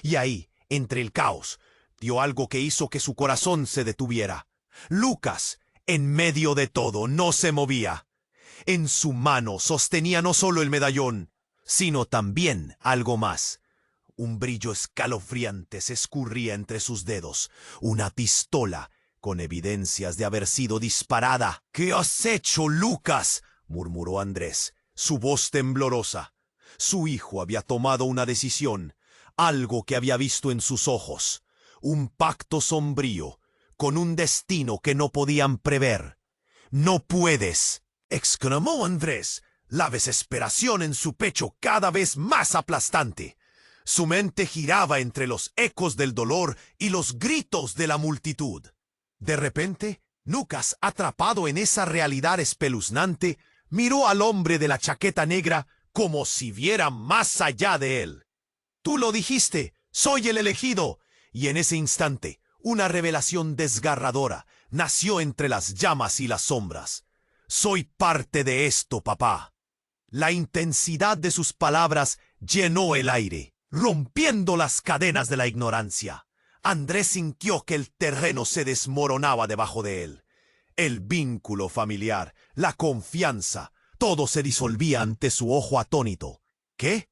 Y ahí, entre el caos, dio algo que hizo que su corazón se detuviera. Lucas, en medio de todo, no se movía. En su mano sostenía no solo el medallón, sino también algo más. Un brillo escalofriante se escurría entre sus dedos, una pistola con evidencias de haber sido disparada. «¿Qué has hecho, Lucas?», murmuró Andrés, su voz temblorosa. Su hijo había tomado una decisión, algo que había visto en sus ojos, un pacto sombrío, con un destino que no podían prever. «¡No puedes!», exclamó Andrés, la desesperación en su pecho cada vez más aplastante. Su mente giraba entre los ecos del dolor y los gritos de la multitud. De repente, Lucas, atrapado en esa realidad espeluznante, miró al hombre de la chaqueta negra como si viera más allá de él. «Tú lo dijiste, soy el elegido». Y en ese instante, una revelación desgarradora nació entre las llamas y las sombras. «Soy parte de esto, papá». La intensidad de sus palabras llenó el aire, rompiendo las cadenas de la ignorancia. Andrés sintió que el terreno se desmoronaba debajo de él. El vínculo familiar, la confianza, todo se disolvía ante su ojo atónito. ¿Qué?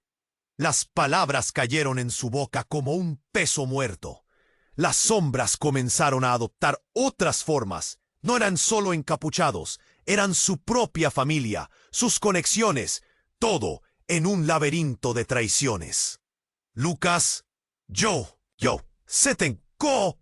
Las palabras cayeron en su boca como un peso muerto. Las sombras comenzaron a adoptar otras formas. No eran solo encapuchados, eran su propia familia, sus conexiones, todo en un laberinto de traiciones. Lucas, yo, Setenko,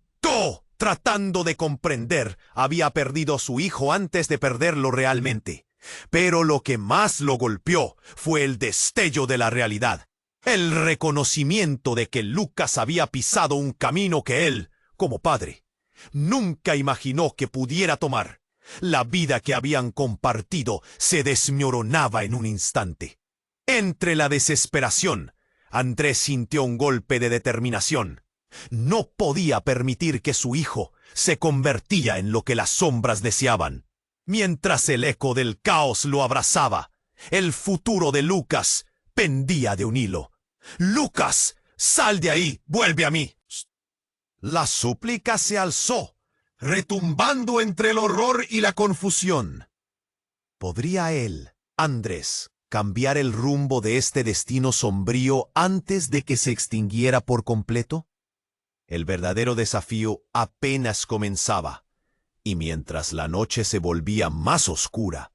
tratando de comprender, había perdido a su hijo antes de perderlo realmente. Pero lo que más lo golpeó fue el destello de la realidad. El reconocimiento de que Lucas había pisado un camino que él, como padre, nunca imaginó que pudiera tomar. La vida que habían compartido se desmoronaba en un instante. Entre la desesperación, Andrés sintió un golpe de determinación. No podía permitir que su hijo se convertía en lo que las sombras deseaban. Mientras el eco del caos lo abrazaba, el futuro de Lucas pendía de un hilo. «Lucas, sal de ahí, vuelve a mí». La súplica se alzó, retumbando entre el horror y la confusión. ¿Podría él, Andrés, cambiar el rumbo de este destino sombrío antes de que se extinguiera por completo? El verdadero desafío apenas comenzaba, y mientras la noche se volvía más oscura,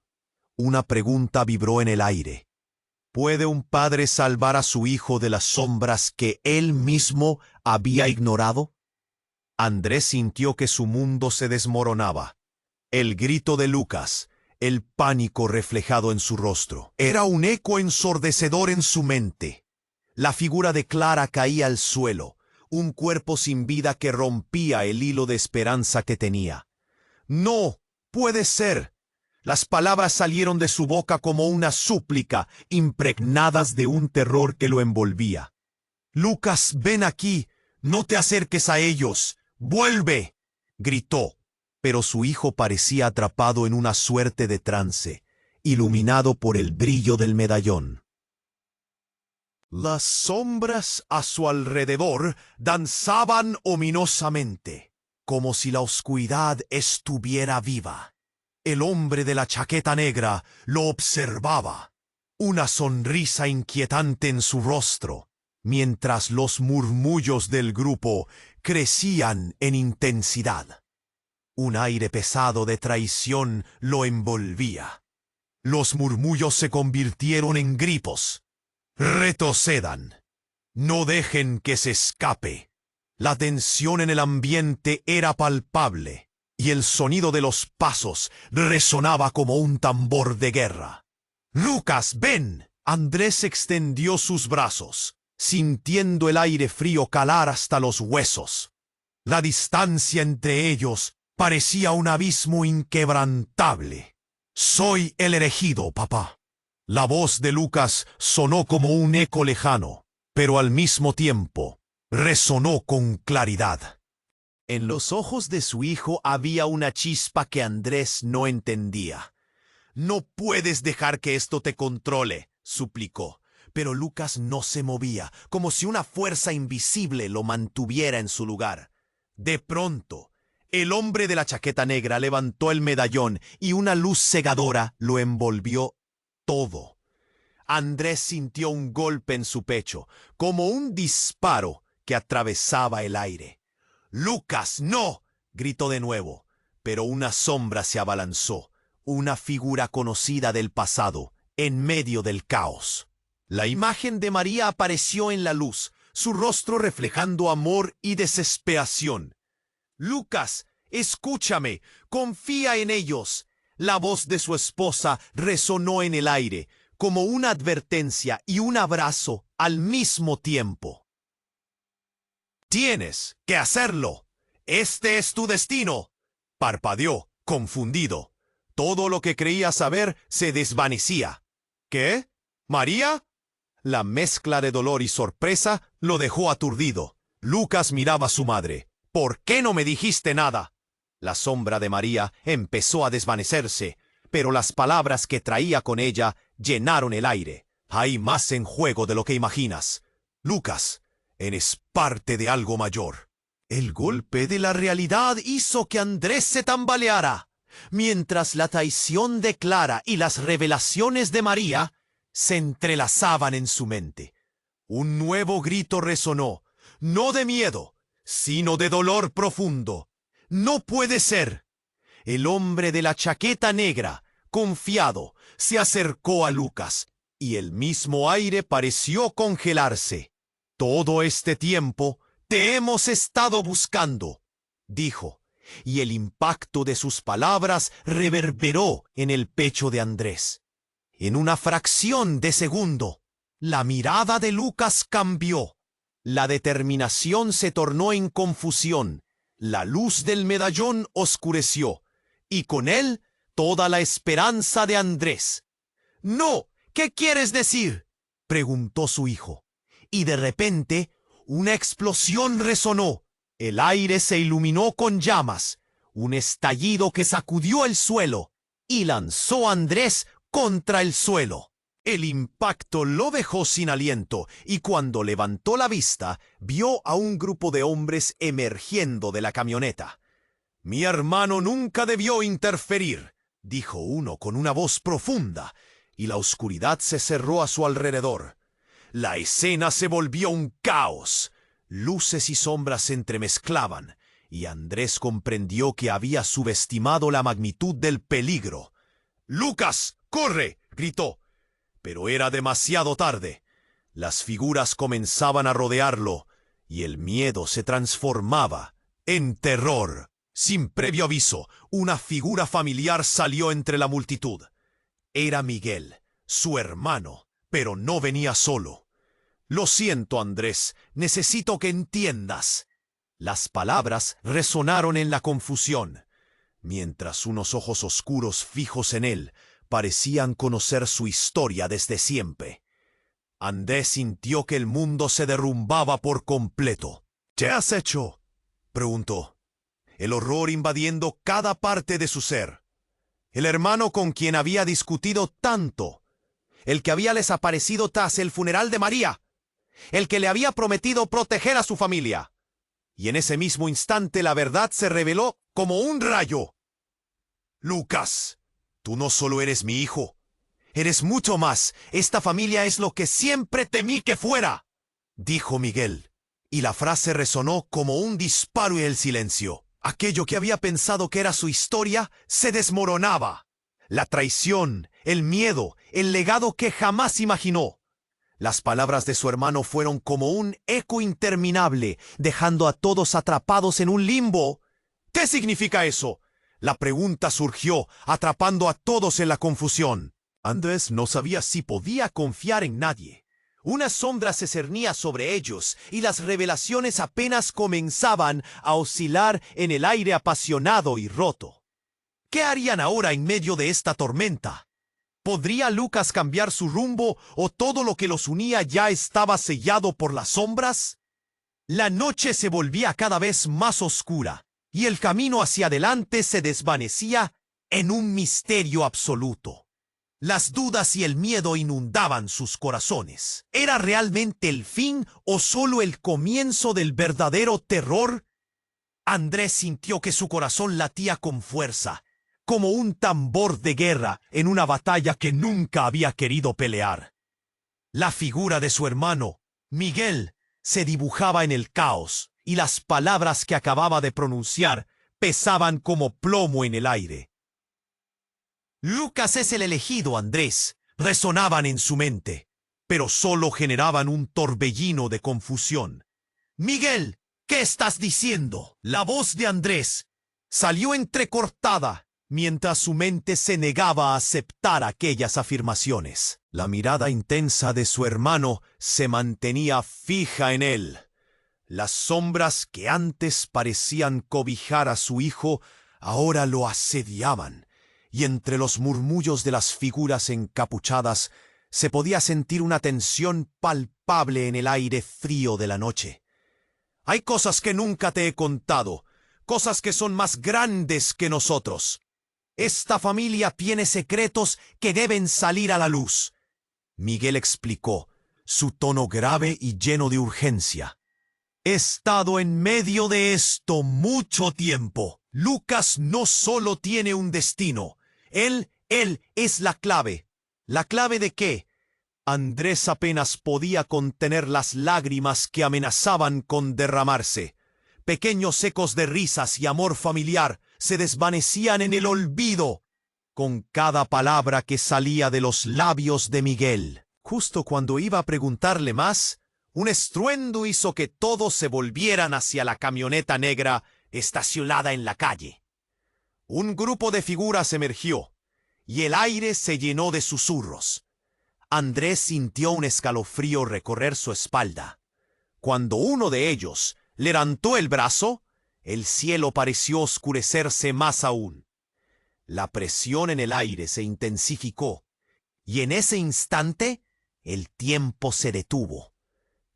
una pregunta vibró en el aire. ¿Puede un padre salvar a su hijo de las sombras que él mismo había ignorado? Andrés sintió que su mundo se desmoronaba. El grito de Lucas, el pánico reflejado en su rostro, era un eco ensordecedor en su mente. La figura de Clara caía al suelo, un cuerpo sin vida que rompía el hilo de esperanza que tenía. «No puede ser». Las palabras salieron de su boca como una súplica, impregnadas de un terror que lo envolvía. «Lucas, ven aquí, no te acerques a ellos, vuelve», gritó, pero su hijo parecía atrapado en una suerte de trance, iluminado por el brillo del medallón. Las sombras a su alrededor danzaban ominosamente, como si la oscuridad estuviera viva. El hombre de la chaqueta negra lo observaba, una sonrisa inquietante en su rostro, mientras los murmullos del grupo crecían en intensidad. Un aire pesado de traición lo envolvía. Los murmullos se convirtieron en gritos. «Retrocedan. No dejen que se escape». La tensión en el ambiente era palpable, y el sonido de los pasos resonaba como un tambor de guerra. «Lucas, ven». Andrés extendió sus brazos, sintiendo el aire frío calar hasta los huesos. La distancia entre ellos parecía un abismo inquebrantable. «Soy el elegido, papá». La voz de Lucas sonó como un eco lejano, pero al mismo tiempo resonó con claridad. En los ojos de su hijo había una chispa que Andrés no entendía. «No puedes dejar que esto te controle», suplicó, pero Lucas no se movía, como si una fuerza invisible lo mantuviera en su lugar. De pronto, el hombre de la chaqueta negra levantó el medallón y una luz cegadora lo envolvió todo. Andrés sintió un golpe en su pecho, como un disparo que atravesaba el aire. «Lucas, no», gritó de nuevo, pero una sombra se abalanzó, una figura conocida del pasado, en medio del caos. La imagen de María apareció en la luz, su rostro reflejando amor y desesperación. «Lucas, escúchame, confía en ellos». La voz de su esposa resonó en el aire, como una advertencia y un abrazo al mismo tiempo. «Tienes que hacerlo. Este es tu destino», parpadeó, confundido. Todo lo que creía saber se desvanecía. «¿Qué? ¿María?» La mezcla de dolor y sorpresa lo dejó aturdido. Lucas miraba a su madre. «¿Por qué no me dijiste nada?» La sombra de María empezó a desvanecerse, pero las palabras que traía con ella llenaron el aire. «Hay más en juego de lo que imaginas. Lucas, eres parte de algo mayor». El golpe de la realidad hizo que Andrés se tambaleara, mientras la traición de Clara y las revelaciones de María se entrelazaban en su mente. Un nuevo grito resonó, no de miedo, sino de dolor profundo. «No puede ser». El hombre de la chaqueta negra, confiado, se acercó a Lucas, y el mismo aire pareció congelarse. «Todo este tiempo te hemos estado buscando», dijo, y el impacto de sus palabras reverberó en el pecho de Andrés. En una fracción de segundo, la mirada de Lucas cambió. La determinación se tornó en confusión. La luz del medallón oscureció, y con él toda la esperanza de Andrés. «No, ¿qué quieres decir?», preguntó su hijo. Y de repente, una explosión resonó. El aire se iluminó con llamas, un estallido que sacudió el suelo y lanzó a Andrés contra el suelo. El impacto lo dejó sin aliento, y cuando levantó la vista, vio a un grupo de hombres emergiendo de la camioneta. «Mi hermano nunca debió interferir», dijo uno con una voz profunda, y la oscuridad se cerró a su alrededor. La escena se volvió un caos. Luces y sombras se entremezclaban, y Andrés comprendió que había subestimado la magnitud del peligro. «¡Lucas, corre!», gritó. Pero era demasiado tarde. Las figuras comenzaban a rodearlo, y el miedo se transformaba en terror. Sin previo aviso, una figura familiar salió entre la multitud. Era Miguel, su hermano, pero no venía solo. «Lo siento, Andrés, necesito que entiendas». Las palabras resonaron en la confusión, mientras unos ojos oscuros fijos en él parecían conocer su historia desde siempre. Andrés sintió que el mundo se derrumbaba por completo. «¿Qué has hecho?», preguntó, el horror invadiendo cada parte de su ser. El hermano con quien había discutido tanto, el que había desaparecido tras el funeral de María, el que le había prometido proteger a su familia. Y en ese mismo instante la verdad se reveló como un rayo. «Lucas, tú no solo eres mi hijo, eres mucho más. Esta familia es lo que siempre temí que fuera», dijo Miguel. Y la frase resonó como un disparo en el silencio. Aquello que había pensado que era su historia se desmoronaba. La traición, el miedo, el legado que jamás imaginó. Las palabras de su hermano fueron como un eco interminable, dejando a todos atrapados en un limbo. «¿Qué significa eso?», la pregunta surgió, atrapando a todos en la confusión. Andrés no sabía si podía confiar en nadie. Una sombra se cernía sobre ellos, y las revelaciones apenas comenzaban a oscilar en el aire apasionado y roto. ¿Qué harían ahora en medio de esta tormenta? ¿Podría Lucas cambiar su rumbo, o todo lo que los unía ya estaba sellado por las sombras? La noche se volvía cada vez más oscura, y el camino hacia adelante se desvanecía en un misterio absoluto. Las dudas y el miedo inundaban sus corazones. ¿Era realmente el fin o solo el comienzo del verdadero terror? Andrés sintió que su corazón latía con fuerza, como un tambor de guerra en una batalla que nunca había querido pelear. La figura de su hermano, Miguel, se dibujaba en el caos, y las palabras que acababa de pronunciar pesaban como plomo en el aire. «Lucas es el elegido, Andrés», resonaban en su mente, pero solo generaban un torbellino de confusión. «Miguel, ¿qué estás diciendo?». La voz de Andrés salió entrecortada, mientras su mente se negaba a aceptar aquellas afirmaciones. La mirada intensa de su hermano se mantenía fija en él. Las sombras que antes parecían cobijar a su hijo ahora lo asediaban, y entre los murmullos de las figuras encapuchadas se podía sentir una tensión palpable en el aire frío de la noche. «Hay cosas que nunca te he contado, cosas que son más grandes que nosotros. Esta familia tiene secretos que deben salir a la luz», Miguel explicó, su tono grave y lleno de urgencia. «He estado en medio de esto mucho tiempo. Lucas no solo tiene un destino. Él es la clave». ¿La clave de qué? Andrés apenas podía contener las lágrimas que amenazaban con derramarse. Pequeños ecos de risas y amor familiar se desvanecían en el olvido con cada palabra que salía de los labios de Miguel. Justo cuando iba a preguntarle más, un estruendo hizo que todos se volvieran hacia la camioneta negra estacionada en la calle. Un grupo de figuras emergió, y el aire se llenó de susurros. Andrés sintió un escalofrío recorrer su espalda. Cuando uno de ellos levantó el brazo, el cielo pareció oscurecerse más aún. La presión en el aire se intensificó, y en ese instante el tiempo se detuvo.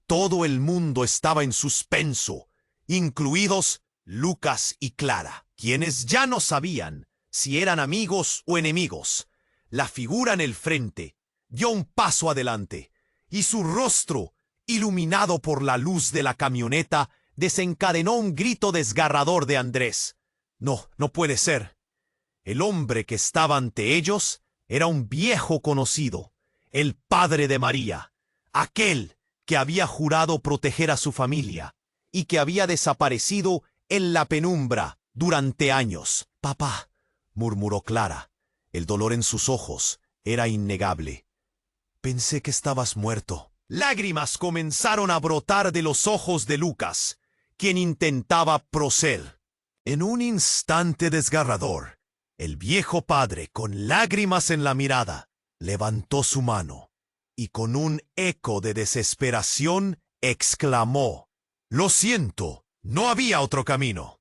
Todo el mundo estaba en suspenso, incluidos Lucas y Clara, quienes ya no sabían si eran amigos o enemigos. La figura en el frente dio un paso adelante, y su rostro, iluminado por la luz de la camioneta, desencadenó un grito desgarrador de Andrés. No puede ser. El hombre que estaba ante ellos era un viejo conocido, el padre de María, aquel que había jurado proteger a su familia. y que había desaparecido en la penumbra durante años. «Papá», murmuró Clara. El dolor en sus ojos era innegable. «Pensé que estabas muerto». Lágrimas comenzaron a brotar de los ojos de Lucas, quien intentaba prosseguir. En un instante desgarrador, el viejo padre, con lágrimas en la mirada, levantó su mano y con un eco de desesperación exclamó: «Lo siento, no había otro camino».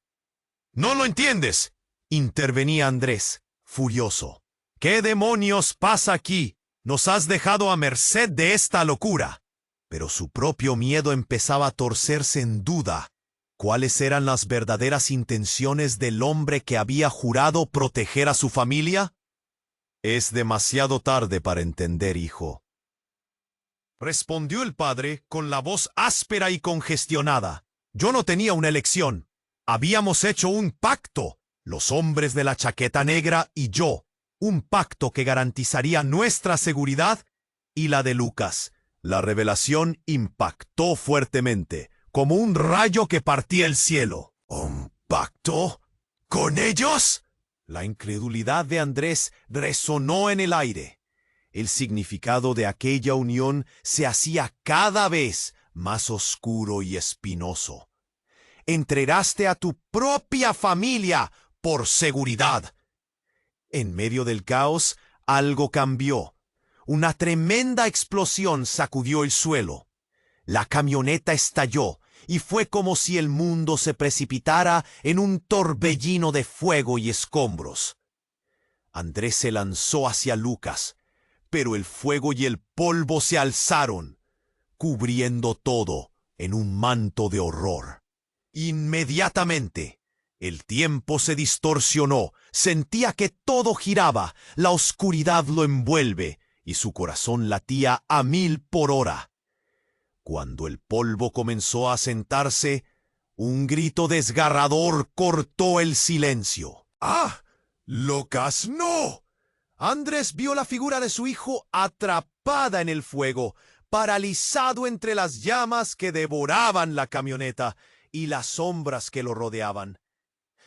«¿No lo entiendes?», intervenía Andrés, furioso. «¿Qué demonios pasa aquí? Nos has dejado a merced de esta locura». Pero su propio miedo empezaba a torcerse en duda. ¿Cuáles eran las verdaderas intenciones del hombre que había jurado proteger a su familia? «Es demasiado tarde para entender, hijo», respondió el padre con la voz áspera y congestionada. «Yo no tenía una elección. Habíamos hecho un pacto, los hombres de la chaqueta negra y yo. Un pacto que garantizaría nuestra seguridad y la de Lucas». La revelación impactó fuertemente, como un rayo que partía el cielo. «¿Un pacto? ¿Con ellos?». La incredulidad de Andrés resonó en el aire. El significado de aquella unión se hacía cada vez más oscuro y espinoso. «Entregaste a tu propia familia por seguridad». En medio del caos, algo cambió. Una tremenda explosión sacudió el suelo. La camioneta estalló y fue como si el mundo se precipitara en un torbellino de fuego y escombros. Andrés se lanzó hacia Lucas, pero el fuego y el polvo se alzaron, cubriendo todo en un manto de horror. Inmediatamente, el tiempo se distorsionó, sentía que todo giraba, la oscuridad lo envuelve, y su corazón latía a 1000 por hora. Cuando el polvo comenzó a sentarse, un grito desgarrador cortó el silencio. «¡Ah! ¡Lucas, no!». Andrés vio la figura de su hijo atrapada en el fuego, paralizado entre las llamas que devoraban la camioneta y las sombras que lo rodeaban.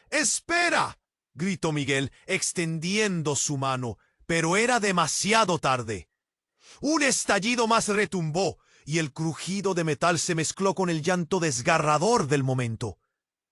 «¡Espera!», gritó Miguel, extendiendo su mano, pero era demasiado tarde. Un estallido más retumbó, y el crujido de metal se mezcló con el llanto desgarrador del momento.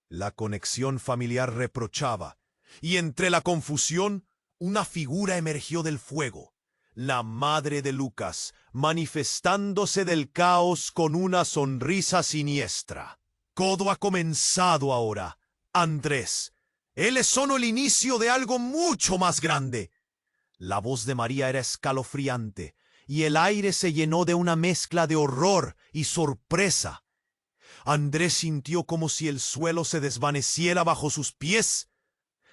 La conexión familiar reprochaba, y entre la confusión, una figura emergió del fuego. La madre de Lucas, manifestándose del caos con una sonrisa siniestra. «Todo ha comenzado ahora, Andrés. Él es solo el inicio de algo mucho más grande». La voz de María era escalofriante, y el aire se llenó de una mezcla de horror y sorpresa. Andrés sintió como si el suelo se desvaneciera bajo sus pies.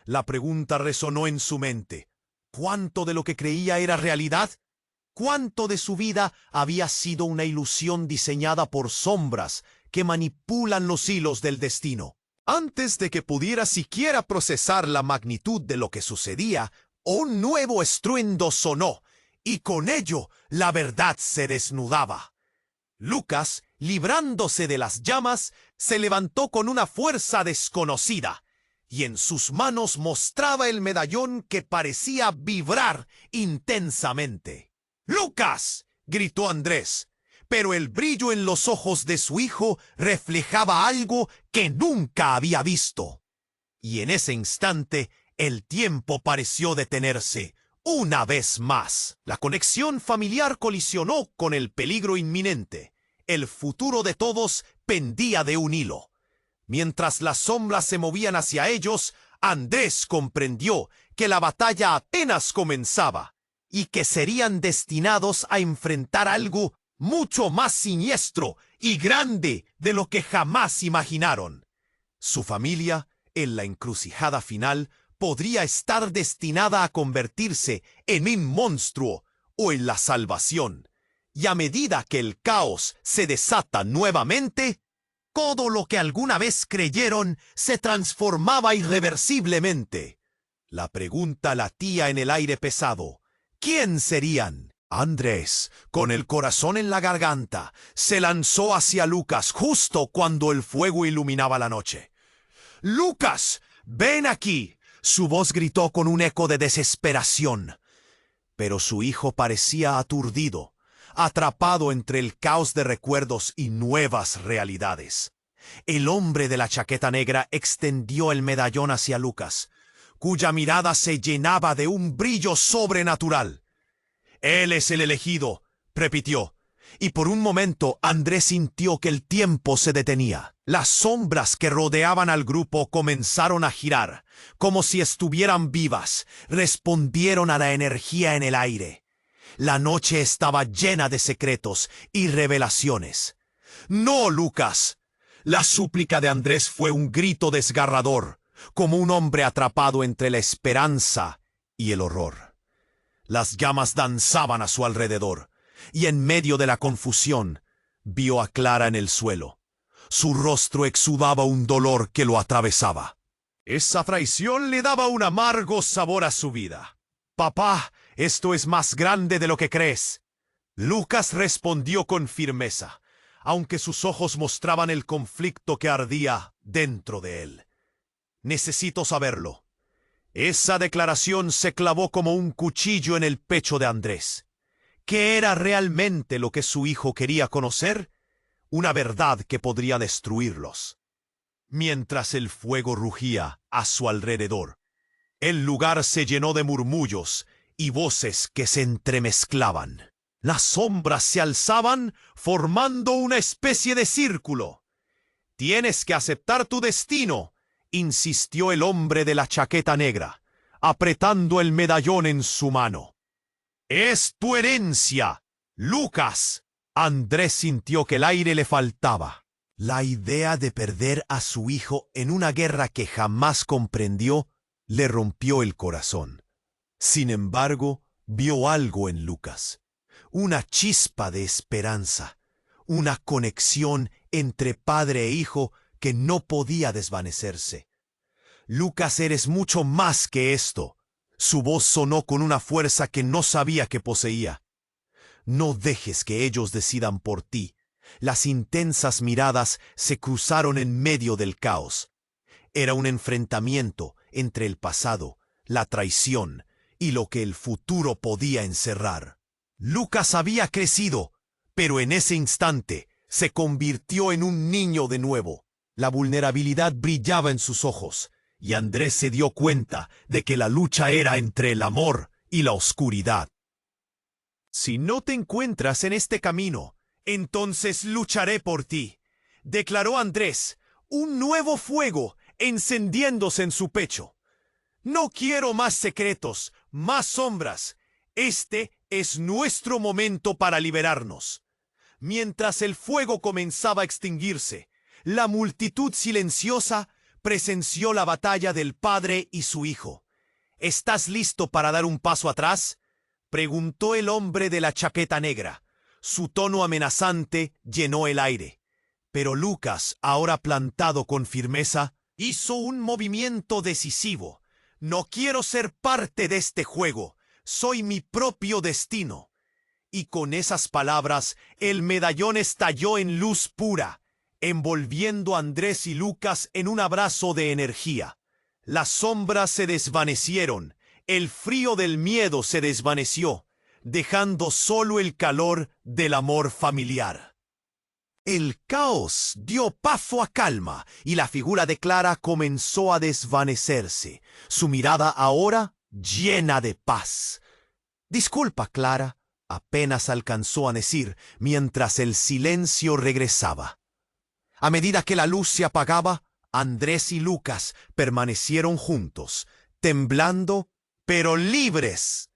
La pregunta resonó en su mente. ¿Cuánto de lo que creía era realidad? ¿Cuánto de su vida había sido una ilusión diseñada por sombras que manipulan los hilos del destino? Antes de que pudiera siquiera procesar la magnitud de lo que sucedía, un nuevo estruendo sonó, y con ello la verdad se desnudaba. Lucas, librándose de las llamas, se levantó con una fuerza desconocida, y en sus manos mostraba el medallón que parecía vibrar intensamente. «¡Lucas!», gritó Andrés, pero el brillo en los ojos de su hijo reflejaba algo que nunca había visto. Y en ese instante, el tiempo pareció detenerse. Una vez más, la conexión familiar colisionó con el peligro inminente. El futuro de todos pendía de un hilo. Mientras las sombras se movían hacia ellos, Andrés comprendió que la batalla apenas comenzaba y que serían destinados a enfrentar algo mucho más siniestro y grande de lo que jamás imaginaron. Su familia, en la encrucijada final, podría estar destinada a convertirse en un monstruo o en la salvación. Y a medida que el caos se desata nuevamente, todo lo que alguna vez creyeron se transformaba irreversiblemente. La pregunta latía en el aire pesado. ¿Quién serían? Andrés, con el corazón en la garganta, se lanzó hacia Lucas justo cuando el fuego iluminaba la noche. ¡Lucas! ¡Ven aquí! Su voz gritó con un eco de desesperación. Pero su hijo parecía aturdido, atrapado entre el caos de recuerdos y nuevas realidades. El hombre de la chaqueta negra extendió el medallón hacia Lucas, cuya mirada se llenaba de un brillo sobrenatural. «Él es el elegido», repitió, y por un momento Andrés sintió que el tiempo se detenía. Las sombras que rodeaban al grupo comenzaron a girar, como si estuvieran vivas, respondieron a la energía en el aire. La noche estaba llena de secretos y revelaciones. «¡No, Lucas!». La súplica de Andrés fue un grito desgarrador, como un hombre atrapado entre la esperanza y el horror. Las llamas danzaban a su alrededor, y en medio de la confusión vio a Clara en el suelo. Su rostro exudaba un dolor que lo atravesaba. Esa traición le daba un amargo sabor a su vida. «Papá, esto es más grande de lo que crees». Lucas respondió con firmeza, aunque sus ojos mostraban el conflicto que ardía dentro de él. «Necesito saberlo». Esa declaración se clavó como un cuchillo en el pecho de Andrés. ¿Qué era realmente lo que su hijo quería conocer? Una verdad que podría destruirlos. Mientras el fuego rugía a su alrededor, el lugar se llenó de murmullos y voces que se entremezclaban. Las sombras se alzaban formando una especie de círculo. «Tienes que aceptar tu destino», insistió el hombre de la chaqueta negra, apretando el medallón en su mano. «Es tu herencia, Lucas». Andrés sintió que el aire le faltaba. La idea de perder a su hijo en una guerra que jamás comprendió le rompió el corazón. Sin embargo, vio algo en Lucas, una chispa de esperanza, una conexión entre padre e hijo que no podía desvanecerse. «Lucas, eres mucho más que esto». Su voz sonó con una fuerza que no sabía que poseía. «No dejes que ellos decidan por ti». Las intensas miradas se cruzaron en medio del caos. Era un enfrentamiento entre el pasado, la traición y lo que el futuro podía encerrar. Lucas había crecido, pero en ese instante se convirtió en un niño de nuevo. La vulnerabilidad brillaba en sus ojos, y Andrés se dio cuenta de que la lucha era entre el amor y la oscuridad. «Si no te encuentras en este camino, entonces lucharé por ti», declaró Andrés, un nuevo fuego encendiéndose en su pecho. «No quiero más secretos, más sombras. Este es nuestro momento para liberarnos». Mientras el fuego comenzaba a extinguirse, la multitud silenciosa presenció la batalla del padre y su hijo. «¿Estás listo para dar un paso atrás?», preguntó el hombre de la chaqueta negra. Su tono amenazante llenó el aire. Pero Lucas, ahora plantado con firmeza, hizo un movimiento decisivo. «No quiero ser parte de este juego. Soy mi propio destino». Y con esas palabras, el medallón estalló en luz pura, envolviendo a Andrés y Lucas en un abrazo de energía. Las sombras se desvanecieron, el frío del miedo se desvaneció, dejando solo el calor del amor familiar. El caos dio paso a calma y la figura de Clara comenzó a desvanecerse, su mirada ahora llena de paz. «Disculpa, Clara», apenas alcanzó a decir mientras el silencio regresaba. A medida que la luz se apagaba, Andrés y Lucas permanecieron juntos, temblando pero libres.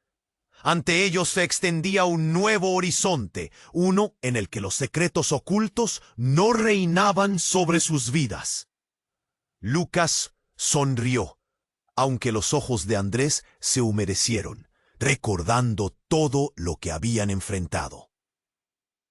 Ante ellos se extendía un nuevo horizonte, uno en el que los secretos ocultos no reinaban sobre sus vidas. Lucas sonrió, aunque los ojos de Andrés se humedecieron, recordando todo lo que habían enfrentado.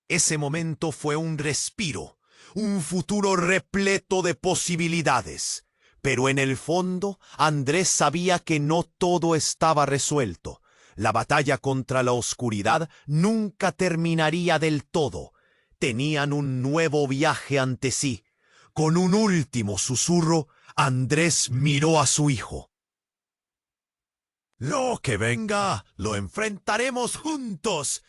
Ese momento fue un respiro, un futuro repleto de posibilidades. Pero en el fondo, Andrés sabía que no todo estaba resuelto. La batalla contra la oscuridad nunca terminaría del todo. Tenían un nuevo viaje ante sí. Con un último susurro, Andrés miró a su hijo. Lo que venga, lo enfrentaremos juntos.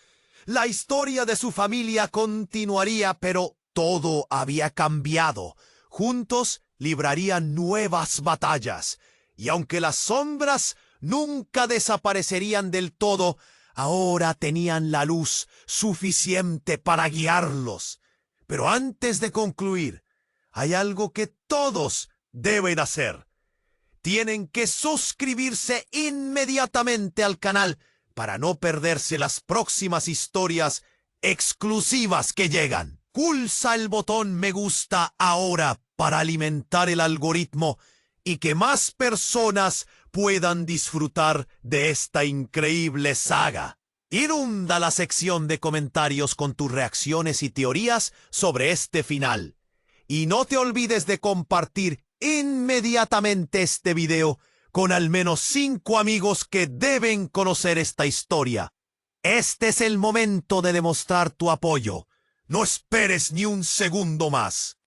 La historia de su familia continuaría, pero todo había cambiado. Juntos librarían nuevas batallas. Y aunque las sombras nunca desaparecerían del todo, ahora tenían la luz suficiente para guiarlos. Pero antes de concluir, hay algo que todos deben hacer. Tienen que suscribirse inmediatamente al canal para no perderse las próximas historias exclusivas que llegan. Pulsa el botón me gusta ahora para alimentar el algoritmo y que más personas puedan disfrutar de esta increíble saga. Inunda la sección de comentarios con tus reacciones y teorías sobre este final. Y no te olvides de compartir inmediatamente este video con al menos 5 amigos que deben conocer esta historia. Este es el momento de demostrar tu apoyo. No esperes ni un segundo más.